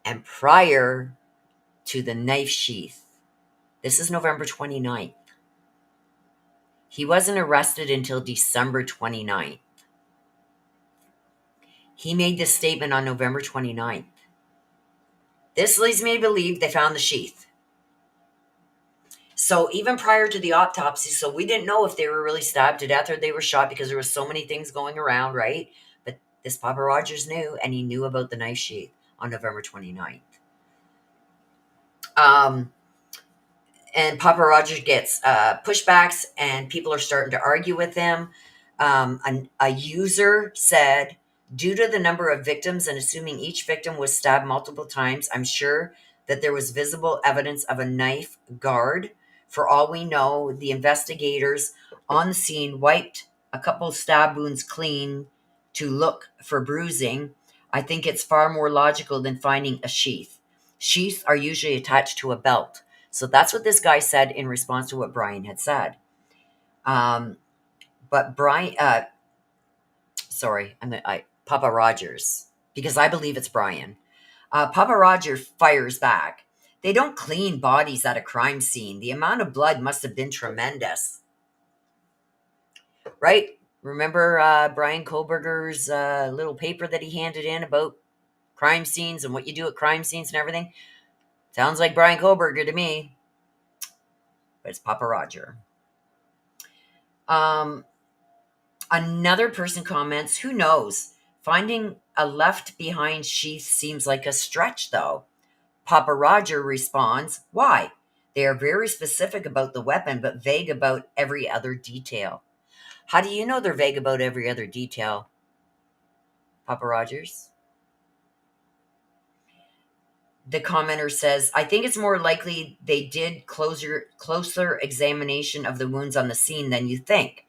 and prior to the knife sheath. This is November 29th. He wasn't arrested until December 29th. He made this statement on November 29th. This leads me to believe they found the sheath. So even prior to the autopsy, so we didn't know if they were really stabbed to death or they were shot because there were so many things going around, right? But this Papa Rogers knew, and he knew about the knife sheath on November 29th. And Papa Roger gets pushbacks, and people are starting to argue with him. A user said, due to the number of victims and assuming each victim was stabbed multiple times, I'm sure that there was visible evidence of a knife guard. For all we know, the investigators on the scene wiped a couple stab wounds clean to look for bruising. I think it's far more logical than finding a sheath. Sheaths are usually attached to a belt. So that's what this guy said in response to what Brian had said. But Brian, sorry, Papa Rogers, because I believe it's Brian. Papa Roger fires back. They don't clean bodies at a crime scene. The amount of blood must have been tremendous. Right? Remember Bryan Kohberger's little paper that he handed in about crime scenes and what you do at crime scenes and everything? Sounds like Bryan Kohberger to me. But it's Papa Roger. Another person comments, who knows? Finding a left behind sheath seems like a stretch, though. Papa Roger responds, why? They are very specific about the weapon, but vague about every other detail. How do you know they're vague about every other detail, Papa Rogers? The commenter says, I think it's more likely they did closer examination of the wounds on the scene than you think.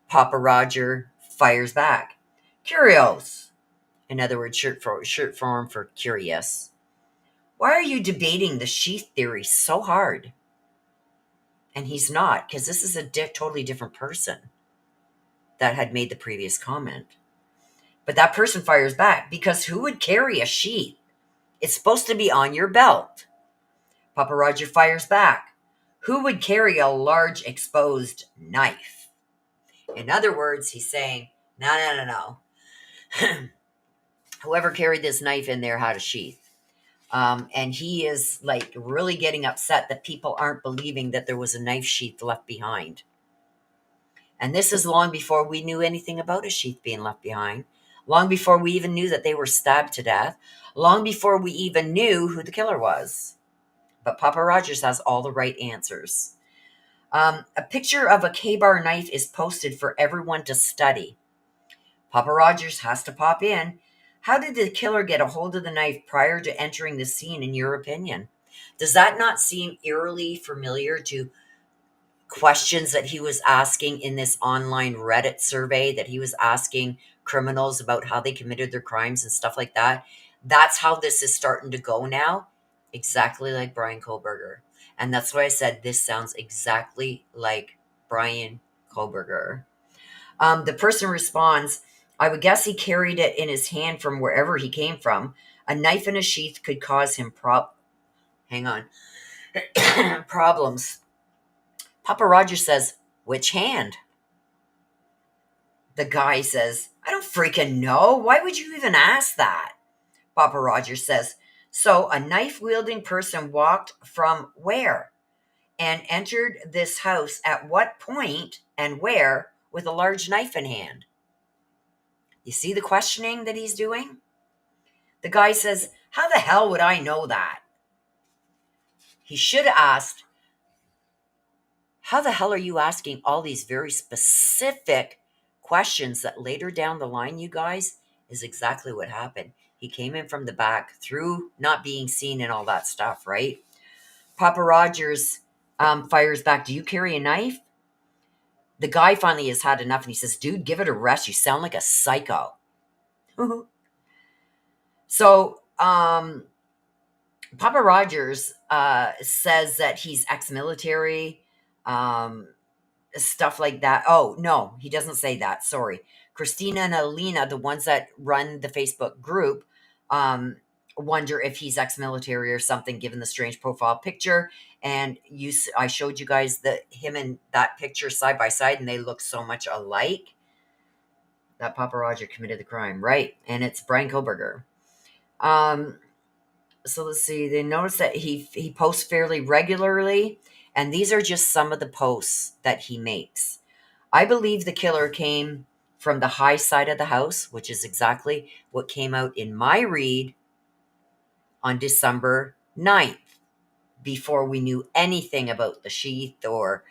Papa Roger fires back. Curios. In other words, short form for curious. Why are you debating the sheath theory so hard? And he's not, because this is a totally different person that had made the previous comment. But that person fires back, because who would carry a sheath? It's supposed to be on your belt. Papa Roger fires back. Who would carry a large exposed knife? In other words, he's saying, no. Whoever carried this knife in there had a sheath. And he is like really getting upset that people aren't believing that there was a knife sheath left behind. And this is long before we knew anything about a sheath being left behind. Long before we even knew that they were stabbed to death. Long before we even knew who the killer was. But Papa Rogers has all the right answers. A picture of a K-bar knife is posted for everyone to study. Papa Rogers has to pop in. How did the killer get a hold of the knife prior to entering the scene, in your opinion? Does that not seem eerily familiar to questions that he was asking in this online Reddit survey that he was asking criminals about how they committed their crimes and stuff like that? That's how this is starting to go now, exactly like Bryan Kohberger. And that's why I said this sounds exactly like Bryan Kohberger. The person responds, I would guess he carried it in his hand from wherever he came from. A knife in a sheath could cause him problems. Papa Roger says, which hand? The guy says, I don't freaking know. Why would you even ask that? Papa Roger says, so a knife-wielding person walked from where? And entered this house at what point and where with a large knife in hand? You see the questioning that he's doing? The guy says, how the hell would I know that? He should have asked, how the hell are you asking all these very specific questions that later down the line, you guys, is exactly what happened. He came in from the back through not being seen and all that stuff, right? Papa Rogers fires back, do you carry a knife? The guy finally has had enough and he says, dude, give it a rest. You sound like a psycho. So, Papa Rogers says that he's ex-military, stuff like that. Oh, no, he doesn't say that. Sorry. Christina and Alina, the ones that run the Facebook group, wonder if he's ex-military or something, given the strange profile picture. And I showed you guys him and that picture side by side, and they look so much alike. That Papa Roger committed the crime, right? And it's Bryan Kohberger. So let's see. They notice that he posts fairly regularly, and these are just some of the posts that he makes. I believe the killer came from the high side of the house, which is exactly what came out in my read on December 9th. before we knew anything about the sheath or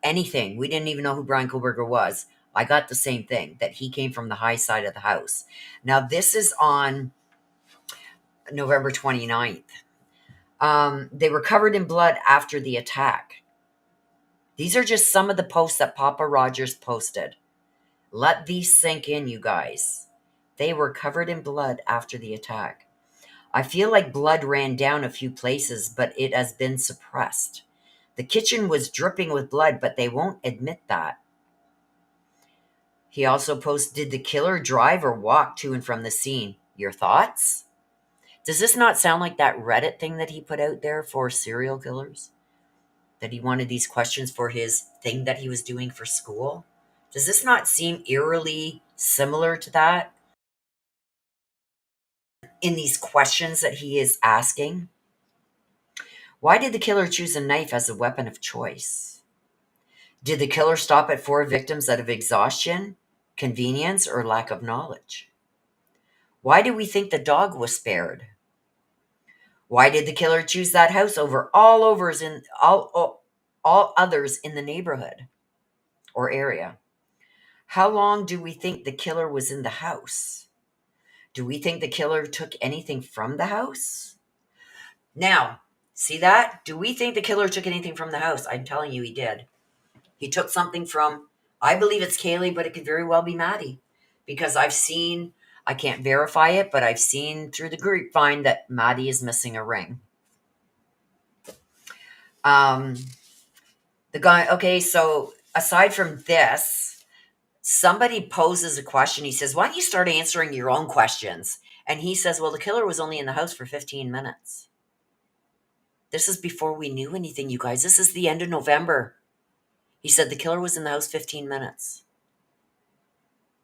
anything. We didn't even know who Bryan Kohberger was. I got the same thing, that he came from the high side of the house. Now, this is on November 29th. They were covered in blood after the attack. These are just some of the posts that Papa Rogers posted. Let these sink in, you guys. They were covered in blood after the attack. I feel like blood ran down a few places, but it has been suppressed. The kitchen was dripping with blood, but they won't admit that. He also posted, did the killer drive or walk to and from the scene? Your thoughts? Does this not sound like that Reddit thing that he put out there for serial killers? That he wanted these questions for his thing that he was doing for school? Does this not seem eerily similar to that? In these questions that he is asking? Why did the killer choose a knife as a weapon of choice? Did the killer stop at 4 victims out of exhaustion, convenience, or lack of knowledge? Why do we think the dog was spared? Why did the killer choose that house over all others in the neighborhood or area? How long do we think the killer was in the house? Do we think the killer took anything from the house? Now, see that? Do we think the killer took anything from the house? I'm telling you he did. He took something from, I believe it's Kaylee, but it could very well be Maddie. Because I've seen, I can't verify it, but I've seen through the grapevine that Maddie is missing a ring. The guy, okay, so aside from this, somebody poses a question. He says, why don't you start answering your own questions? And he says, well, the killer was only in the house for 15 minutes. This is before we knew anything, you guys. This is the end of November. He said the killer was in the house 15 minutes.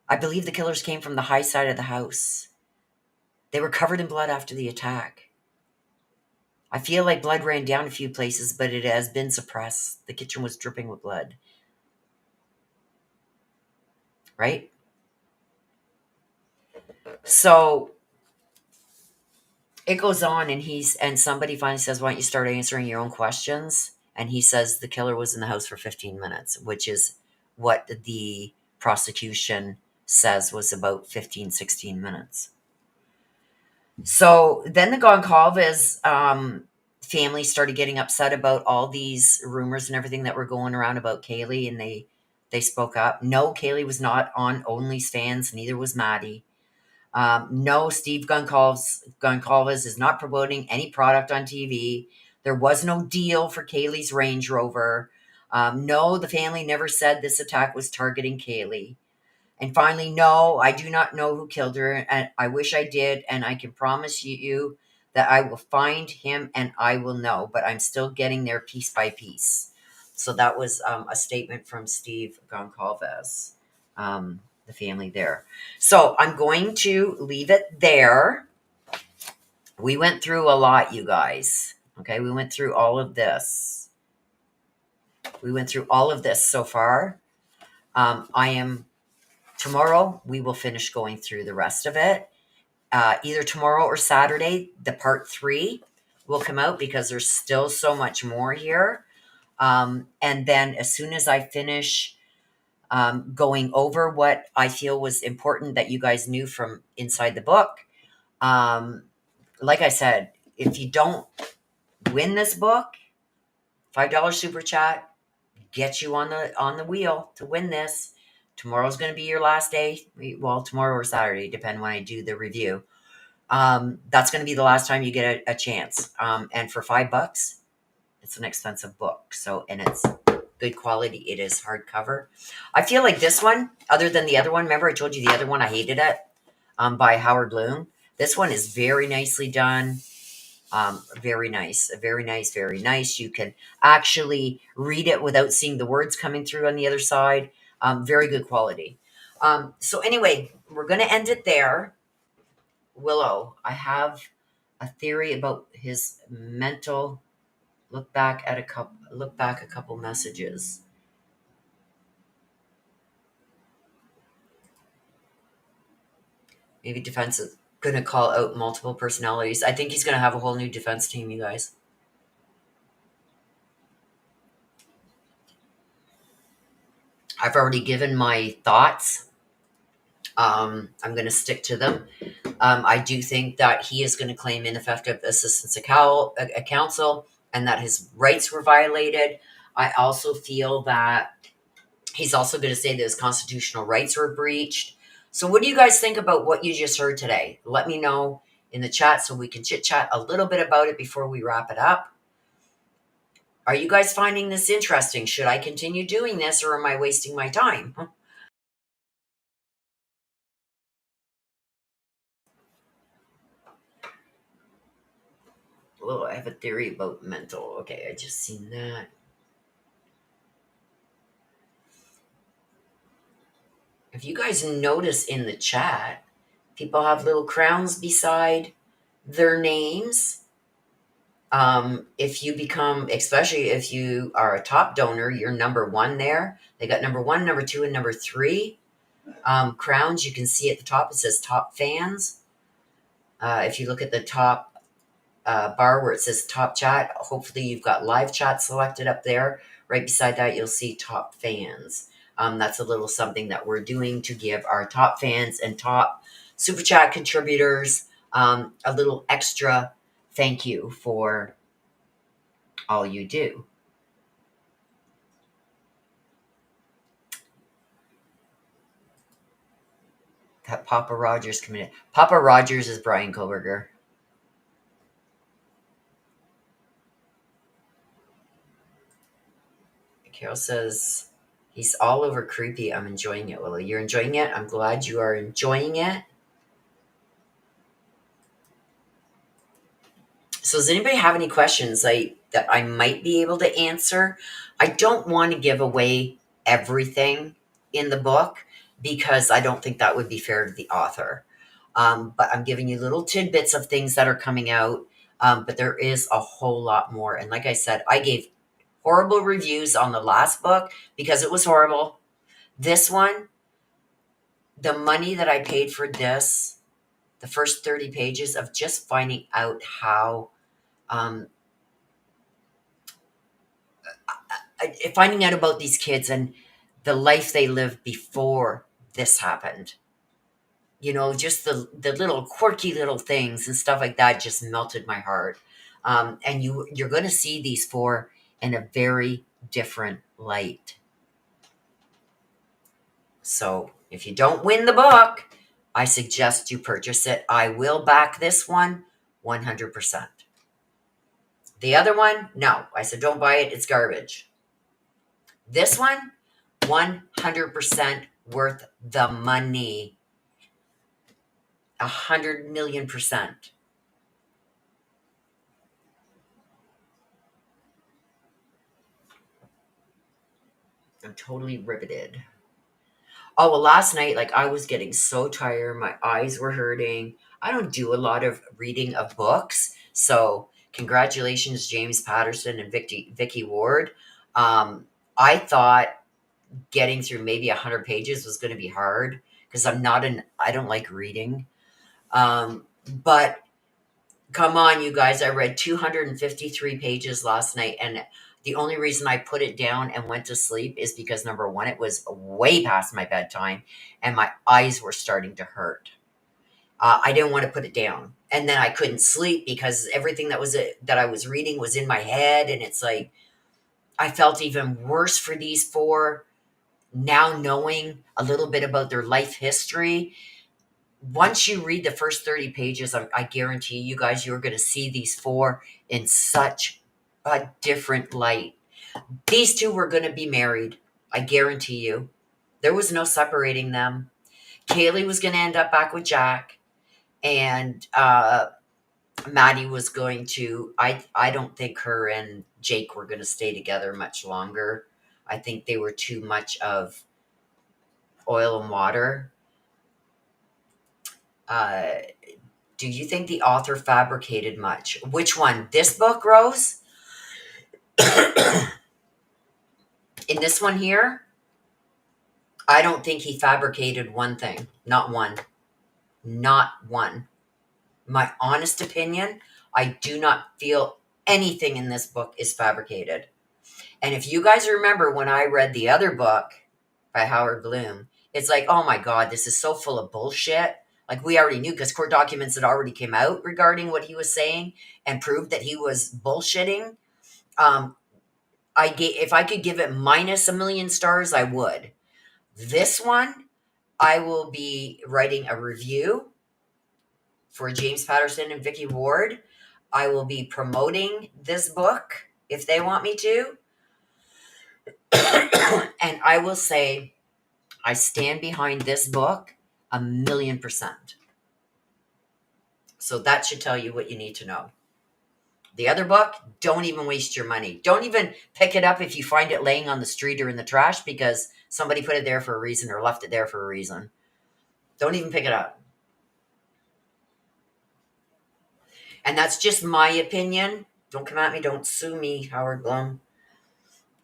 I believe the killers came from the high side of the house. They were covered in blood after the attack. I feel like blood ran down a few places, but it has been suppressed. The kitchen was dripping with blood. Right? So it goes on, and somebody finally says, why don't you start answering your own questions? And he says the killer was in the house for 15 minutes, which is what the prosecution says was about 15, 16 minutes. So then the Goncalves family started getting upset about all these rumors and everything that were going around about Kaylee, and they spoke up. No, Kaylee was not on OnlyFans, neither was Maddie. No, Steve Goncalves is not promoting any product on TV. There was no deal for Kaylee's Range Rover. No, the family never said this attack was targeting Kaylee. And finally, no, I do not know who killed her, and I wish I did, and I can promise you that I will find him and I will know, but I'm still getting there piece by piece. So that was a statement from Steve Goncalves, the family there. So I'm going to leave it there. We went through a lot, you guys. Okay, we went through all of this. We went through all of this so far. Tomorrow, we will finish going through the rest of it. Either tomorrow or Saturday, the part 3 will come out because there's still so much more here. And then as soon as I finish going over what I feel was important that you guys knew from inside the book, like I said, if you don't win this book, $5 super chat, get you on the wheel to win this. Tomorrow's going to be your last day. Well, tomorrow or Saturday, depending when I do the review. That's going to be the last time you get a chance. And for $5, it's an expensive book. So, and it's good quality. It is hardcover. I feel like this one, other than the other one, remember I told you the other one I hated it, by Howard Loom. This one is very nicely done. Very nice, very nice, very nice. You can actually read it without seeing the words coming through on the other side. Very good quality. So anyway, we're going to end it there. Willow, I have a theory about his mental. Look back a couple messages. Maybe defense is going to call out multiple personalities. I think he's going to have a whole new defense team, you guys. I've already given my thoughts. I'm going to stick to them. I do think that he is going to claim ineffective assistance of counsel and that his rights were violated. I also feel that he's also going to say that his constitutional rights were breached. So, what do you guys think about what you just heard today? Let me know in the chat so we can chit chat a little bit about it before we wrap it up. Are you guys finding this interesting? Should I continue doing this or am I wasting my time? Well, I have a theory about mental. Okay, I just seen that. If you guys notice in the chat, people have little crowns beside their names. If you become, especially if you are a top donor, you're number one there. They got number one, number two, and number three crowns. You can see at the top, it says top fans. If you look at the top bar where it says top chat, hopefully you've got live chat selected up there. Right beside that, you'll see top fans. That's a little something that we're doing to give our top fans and top super chat contributors a little extra thank you for all you do. That Papa Rogers committed. Papa Rogers is Bryan Kohberger. Carol says, he's all over creepy. I'm enjoying it, Willow. You're enjoying it? I'm glad you are enjoying it. So does anybody have any questions that I might be able to answer? I don't want to give away everything in the book because I don't think that would be fair to the author. But I'm giving you little tidbits of things that are coming out. But there is a whole lot more. And like I said, I gave horrible reviews on the last book because it was horrible. This one, the money that I paid for this, the first 30 pages of just finding out how finding out about these kids and the life they lived before this happened. You know, just the little quirky little things and stuff like that just melted my heart. And you're going to see these four in a very different light. So if you don't win the book, I suggest you purchase it. I will back this one 100%. The other one, no. I said don't buy it. It's garbage. This one, 100% worth the money. 100,000,000%. I'm totally riveted. Oh, well, last night, like, I was getting so tired. My eyes were hurting. I don't do a lot of reading of books. So, congratulations, James Patterson and Vicky Ward. I thought getting through maybe 100 pages was going to be hard because I don't like reading. But come on, you guys, I read 253 pages last night, and the only reason I put it down and went to sleep is because, number one, it was way past my bedtime, and my eyes were starting to hurt. I didn't want to put it down, and then I couldn't sleep because everything that I was reading was in my head, and it's like I felt even worse for these four now, knowing a little bit about their life history. Once you read the first 30 pages, I guarantee you guys, you're going to see these four in such a different light. These two were going to be married. I guarantee you. There was no separating them. Kaylee was going to end up back with Jack. And Maddie was going to, I don't think her and Jake were going to stay together much longer. I think they were too much of oil and water. Do you think the author fabricated much? Which one? This book, Rose? In this one here, I don't think he fabricated one thing. Not one. Not one. My honest opinion, I do not feel anything in this book is fabricated. And if you guys remember when I read the other book, by Howard Bloom. It's like, oh my God, this is so full of bullshit. Like we already knew because court documents had already came out regarding what he was saying and proved that he was bullshitting. Um, if I could give it minus 1,000,000 stars, I would. This one, I will be writing a review for James Patterson and Vicky Ward. I will be promoting this book if they want me to. And I will say, I stand behind this book 1,000,000%. So that should tell you what you need to know. The other book, don't even waste your money. Don't even pick it up if you find it laying on the street or in the trash because somebody put it there for a reason or left it there for a reason. Don't even pick it up. And that's just my opinion. Don't come at me. Don't sue me, Howard Bloom.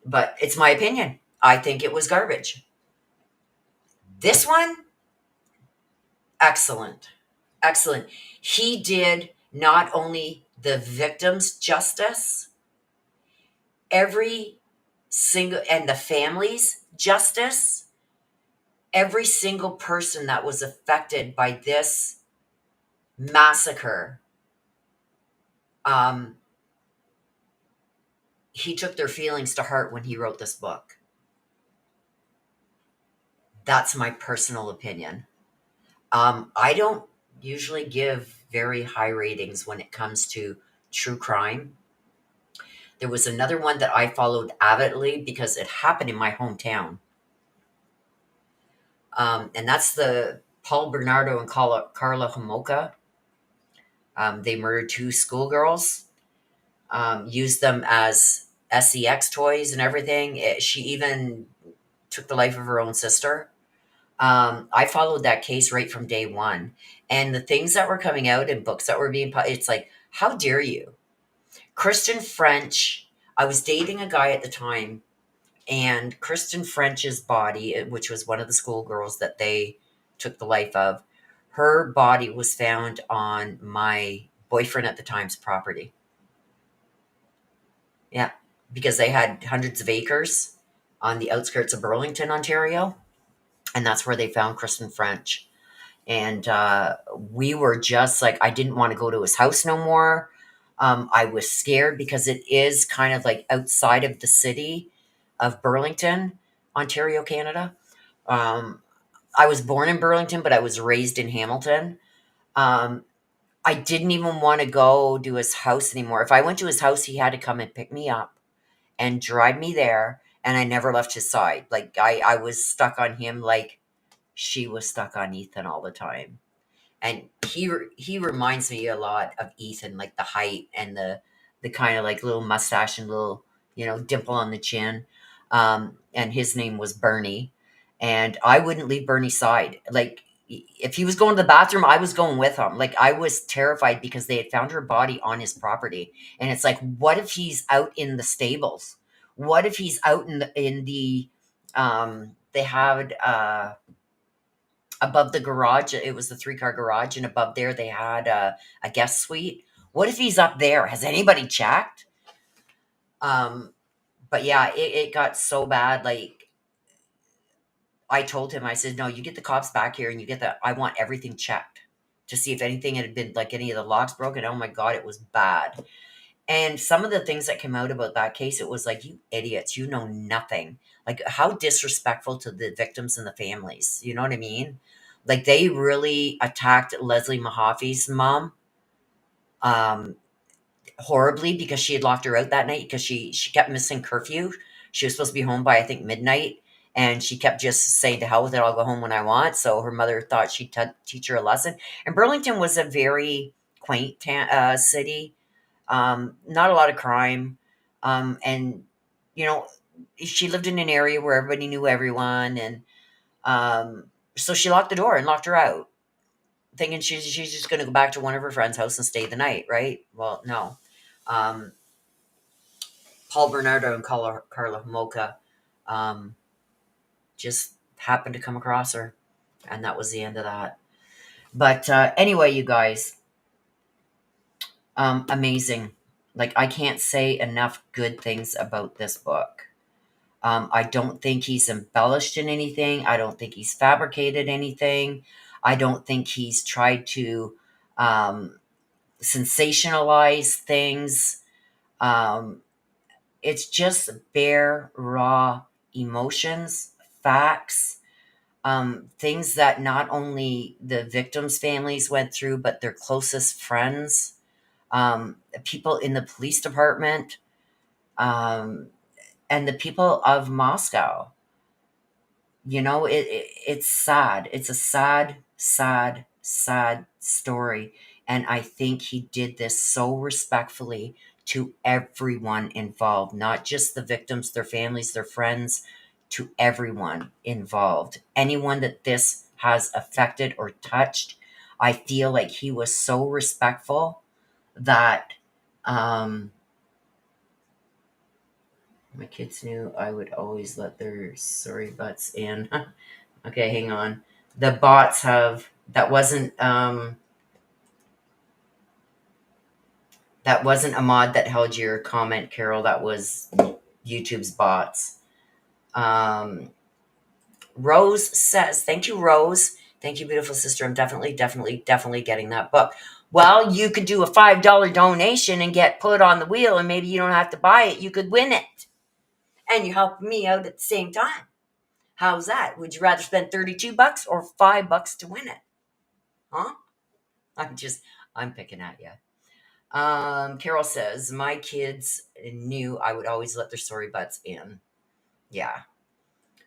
But it's my opinion. I think it was garbage. This one, excellent. Excellent. He did not only the victims justice, every single, and the families justice, every single person that was affected by this massacre. He took their feelings to heart when he wrote this book. That's my personal opinion. I don't usually give very high ratings when it comes to true crime. There was another one that I followed avidly because it happened in my hometown. And that's the Paul Bernardo and Carla Homolka. They murdered 2 schoolgirls, used them as sex toys and everything. She even took the life of her own sister. I followed that case right from day one. And the things that were coming out in books that were being, it's like, how dare you? Kristen French, I was dating a guy at the time, and Kristen French's body, which was one of the schoolgirls that they took the life of, her body was found on my boyfriend at the time's property. Yeah, because they had hundreds of acres on the outskirts of Burlington, Ontario. And that's where they found Kristen French. And we were just like, I didn't want to go to his house no more. I was scared because it is kind of like outside of the city of Burlington, Ontario, Canada. I was born in Burlington, but I was raised in Hamilton. I didn't even want to go to his house anymore. If I went to his house, he had to come and pick me up and drive me there. And I never left his side. Like I was stuck on him like she was stuck on Ethan all the time. And he reminds me a lot of Ethan, like the height and the kind of like little mustache and little, dimple on the chin. And his name was Bernie. And I wouldn't leave Bernie's side. Like if he was going to the bathroom, I was going with him. Like I was terrified because they had found her body on his property. And it's like, what if he's out in the stables? What if he's out in the they had above the garage, it was the 3-car garage, and above there they had a guest suite. What if he's up there? Has anybody checked? But yeah, it got so bad. Like I told him, I said, no, you get the cops back here and you get I want everything checked to see if anything had been, like any of the locks broken. Oh my God, it was bad. And some of the things that came out about that case, it was like, you idiots, you know nothing. Like how disrespectful to the victims and the families. You know what I mean? Like they really attacked Leslie Mahaffey's mom horribly because she had locked her out that night because she kept missing curfew. She was supposed to be home by I think midnight, and she kept just saying to hell with it, I'll go home when I want. So her mother thought she'd teach her a lesson. And Burlington was a very quaint city, not a lot of crime, and she lived in an area where everybody knew everyone, and so she locked the door and locked her out, thinking she's just going to go back to one of her friend's house and stay the night, right? Well, no. Paul Bernardo and Carla Homolka just happened to come across her, and that was the end of that. But anyway, you guys, amazing. Like, I can't say enough good things about this book. I don't think he's embellished in anything. I don't think he's fabricated anything. I don't think he's tried to um, sensationalize things. Um, it's just bare, raw emotions, facts, things that not only the victims' families went through, but their closest friends, people in the police department, um, and the people of Moscow. It's sad. It's a sad, sad, sad story. And I think he did this so respectfully to everyone involved, not just the victims, their families, their friends, to everyone involved. Anyone that this has affected or touched, I feel like he was so respectful that um, my kids knew I would always let their sorry butts in. Okay, hang on. The bots have that wasn't a mod that held your comment, Carol. That was YouTube's bots. Rose says, "Thank you, Rose. Thank you, beautiful sister. I'm definitely, definitely, definitely getting that book." Well, you could do a $5 donation and get put on the wheel, and maybe you don't have to buy it. You could win it, and you help me out at the same time. How's that? Would you rather spend $32 or $5 to win it? Huh? I'm just, I'm picking at you. Carol says, my kids knew I would always let their sorry butts in. Yeah.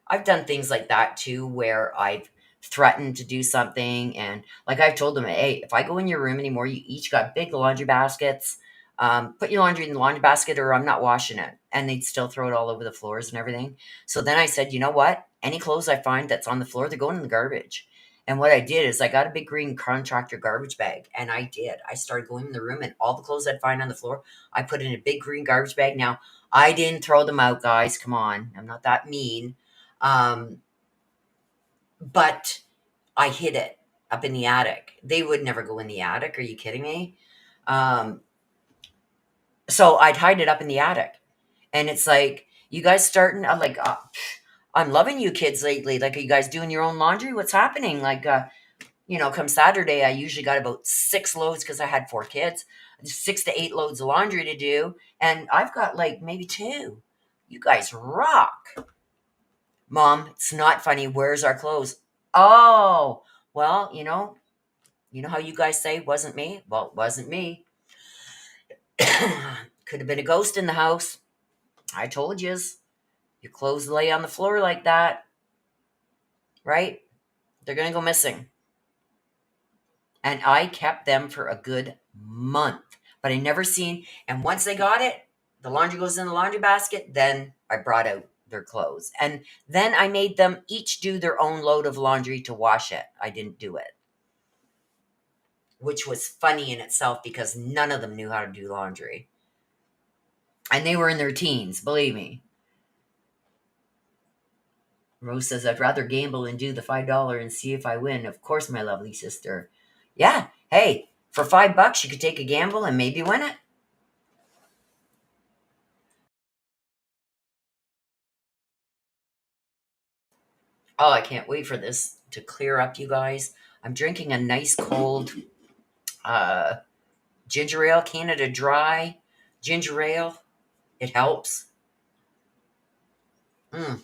I've done things like that too, where I've threatened to do something. And like I've told them, hey, if I go in your room anymore, you each got big laundry baskets. Put your laundry in the laundry basket or I'm not washing it. And they'd still throw it all over the floors and everything. So then I said, you know what? Any clothes I find that's on the floor, they're going in the garbage. And what I did is I got a big green contractor garbage bag. And I did. I started going in the room and all the clothes I'd find on the floor, I put in a big green garbage bag. Now, I didn't throw them out, guys. Come on. I'm not that mean. Um, but I hid it up in the attic. They would never go in the attic. Are you kidding me? Um, so I'd hide it up in the attic. And it's like, you guys starting, I'm like, I'm loving you kids lately. Like, are you guys doing your own laundry? What's happening? Like, come Saturday, I usually got about 6 loads because I had 4 kids, 6 to 8 loads of laundry to do. And I've got like maybe 2. You guys rock. Mom, it's not funny. Where's our clothes? Oh, well, you know how you guys say wasn't me? Well, it wasn't me. Could have been a ghost in the house. I told yous. Your clothes lay on the floor like that, right? They're going to go missing. And I kept them for a good month. But I never seen, and once they got it, the laundry goes in the laundry basket, then I brought out their clothes. And then I made them each do their own load of laundry to wash it. I didn't do it. Which was funny in itself because none of them knew how to do laundry. And they were in their teens, believe me. Rose says, I'd rather gamble and do the $5 and see if I win. Of course, my lovely sister. Yeah, hey, for $5, you could take a gamble and maybe win it. Oh, I can't wait for this to clear up, you guys. I'm drinking a nice cold uh, ginger ale, Canada Dry ginger ale. It helps. Mm,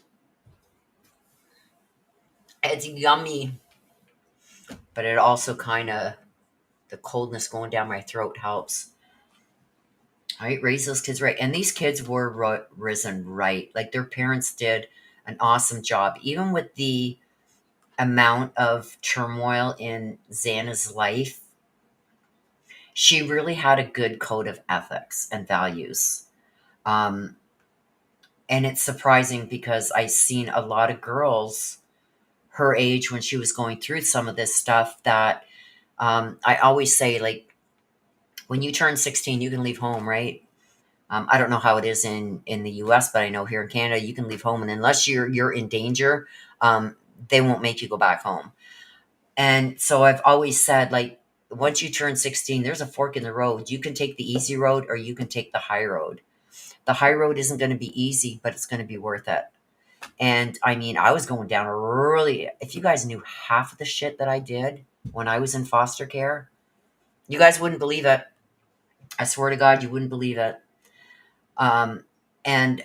it's yummy, but it also kind of, the coldness going down my throat helps. All right, raise those kids right. And these kids were risen right. Like their parents did an awesome job, even with the amount of turmoil in Xana's life. She really had a good code of ethics and values. Um, and it's surprising because I've seen a lot of girls her age when she was going through some of this stuff that I always say, like, when you turn 16, you can leave home, right? I don't know how it is in the U.S., but I know here in Canada, you can leave home, and unless you're in danger, they won't make you go back home. And so I've always said, like, once you turn 16, there's a fork in the road. You can take the easy road or you can take the high road. The high road isn't going to be easy, but it's going to be worth it. And I mean, I was going down really, if you guys knew half of the shit that I did when I was in foster care, you guys wouldn't believe it. I swear to God, you wouldn't believe it. And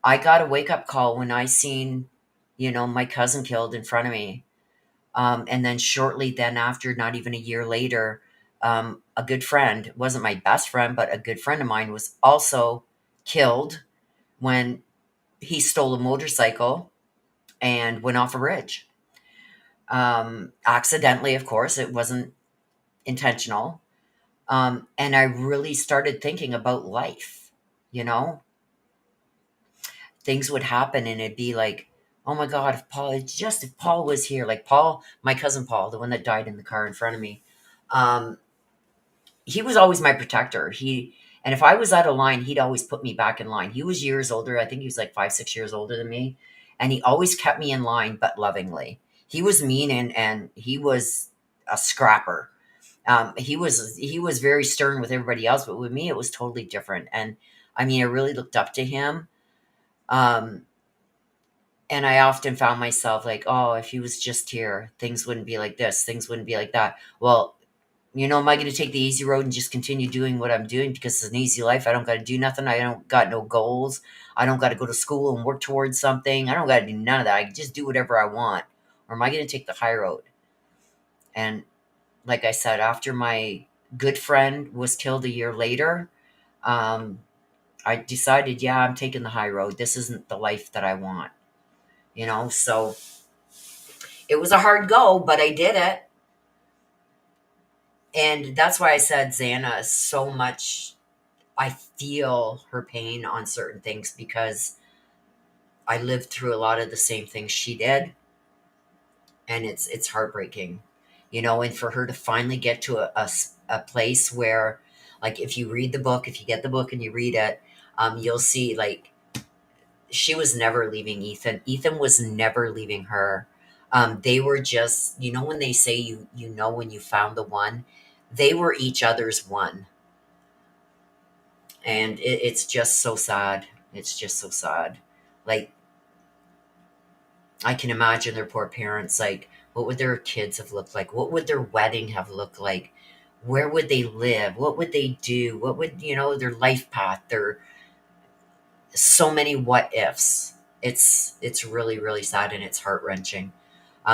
I got a wake up call when I seen, my cousin killed in front of me. And then shortly then after, not even a year later, a good friend, wasn't my best friend, but a good friend of mine was also killed when he stole a motorcycle and went off a ridge. Accidentally, of course, it wasn't intentional. And I really started thinking about life, you know? Things would happen and it'd be like, oh my God, if Paul was here, like Paul, my cousin Paul, the one that died in the car in front of me, um, he was always my protector. And if I was out of line, he'd always put me back in line. He was years older. I think he was like 5, 6 years older than me. And he always kept me in line, but lovingly. He was mean and he was a scrapper. He was very stern with everybody else, but with me, it was totally different. And I mean, I really looked up to him. Um, and I often found myself like, oh, if he was just here, things wouldn't be like this, things wouldn't be like that. Well, am I going to take the easy road and just continue doing what I'm doing because it's an easy life? I don't got to do nothing. I don't got no goals. I don't got to go to school and work towards something. I don't got to do none of that. I can just do whatever I want. Or am I going to take the high road? And like I said, after my good friend was killed a year later, um, I decided, yeah, I'm taking the high road. This isn't the life that I want. So it was a hard go, but I did it. And that's why I said Xana is so much. I feel her pain on certain things because I lived through a lot of the same things she did, and it's heartbreaking, And for her to finally get to a place where, like, if you read the book, if you get the book and you read it, you'll see like she was never leaving Ethan. Ethan was never leaving her. They were just, when they say when you found the one, they were each other's one. And it's just so sad. It's just so sad. Like, I can imagine their poor parents. Like, what would their kids have looked like? What would their wedding have looked like? Where would they live? What would they do? What would, their life path? Their so many what ifs. It's really, really sad and it's heart-wrenching.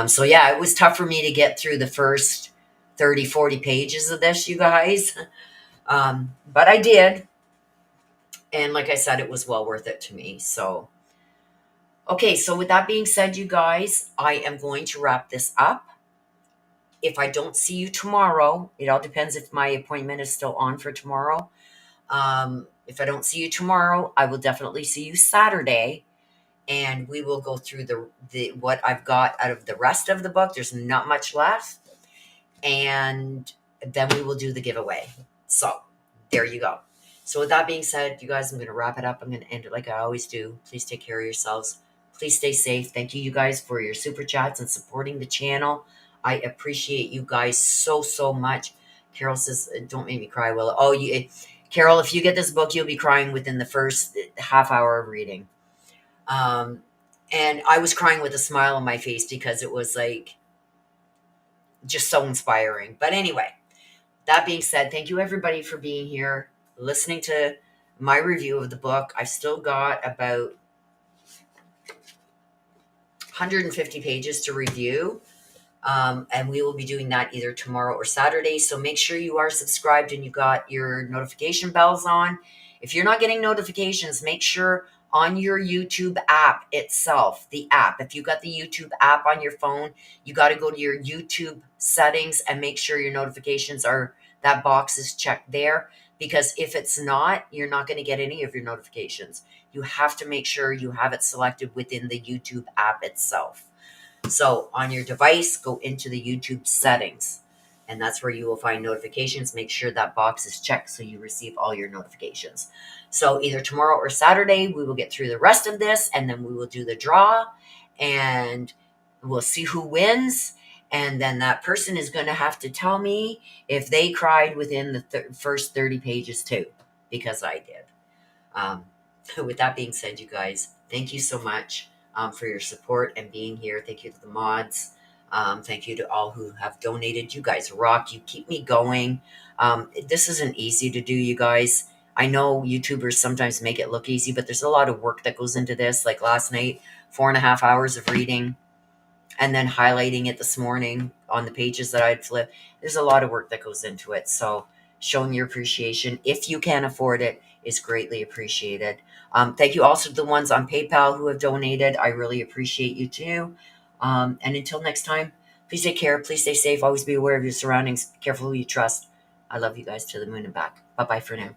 So yeah, it was tough for me to get through the first 30, 40 pages of this, you guys. But I did. And like I said, it was well worth it to me. So, okay. So with that being said, you guys, I am going to wrap this up. If I don't see you tomorrow, it all depends if my appointment is still on for tomorrow. If I don't see you tomorrow, I will definitely see you Saturday, and we will go through the what I've got out of the rest of the book. There's not much left, and then we will do the giveaway. So there you go. So with that being said, you guys, I'm going to wrap it up. I'm going to end it like I always do. Please take care of yourselves. Please stay safe. Thank you, you guys, for your super chats and supporting the channel. I appreciate you guys so, so much. Carol says, don't make me cry, Will. Oh, Carol, if you get this book, you'll be crying within the first half hour of reading. And I was crying with a smile on my face because it was like just so inspiring. But anyway, that being said, thank you everybody for being here, listening to my review of the book. I've still got about 150 pages to review. And we will be doing that either tomorrow or Saturday. So make sure you are subscribed and you got your notification bells on. If you're not getting notifications, make sure on your YouTube app itself, the app, if you got the YouTube app on your phone, you got to go to your YouTube settings and make sure your notifications that box is checked there. Because if it's not, you're not going to get any of your notifications. You have to make sure you have it selected within the YouTube app itself. So on your device, go into the YouTube settings, and that's where you will find notifications. Make sure that box is checked so you receive all your notifications. So either tomorrow or Saturday, we will get through the rest of this, and then we will do the draw, and we'll see who wins. And then that person is going to have to tell me if they cried within the first 30 pages too, because I did. With that being said, you guys, thank you so much. for your support and being here. Thank you to the mods. Thank you to all who have donated. You guys rock. You keep me going. This isn't easy to do, you guys. I know YouTubers sometimes make it look easy, but there's a lot of work that goes into this. Like last night, 4.5 hours of reading and then highlighting it this morning on the pages that I'd flip. There's a lot of work that goes into it. So showing your appreciation, if you can afford it, is greatly appreciated. Thank you also to the ones on PayPal who have donated. I really appreciate you too. And until next time, please take care. Please stay safe. Always be aware of your surroundings. Careful who you trust. I love you guys to the moon and back. Bye bye for now.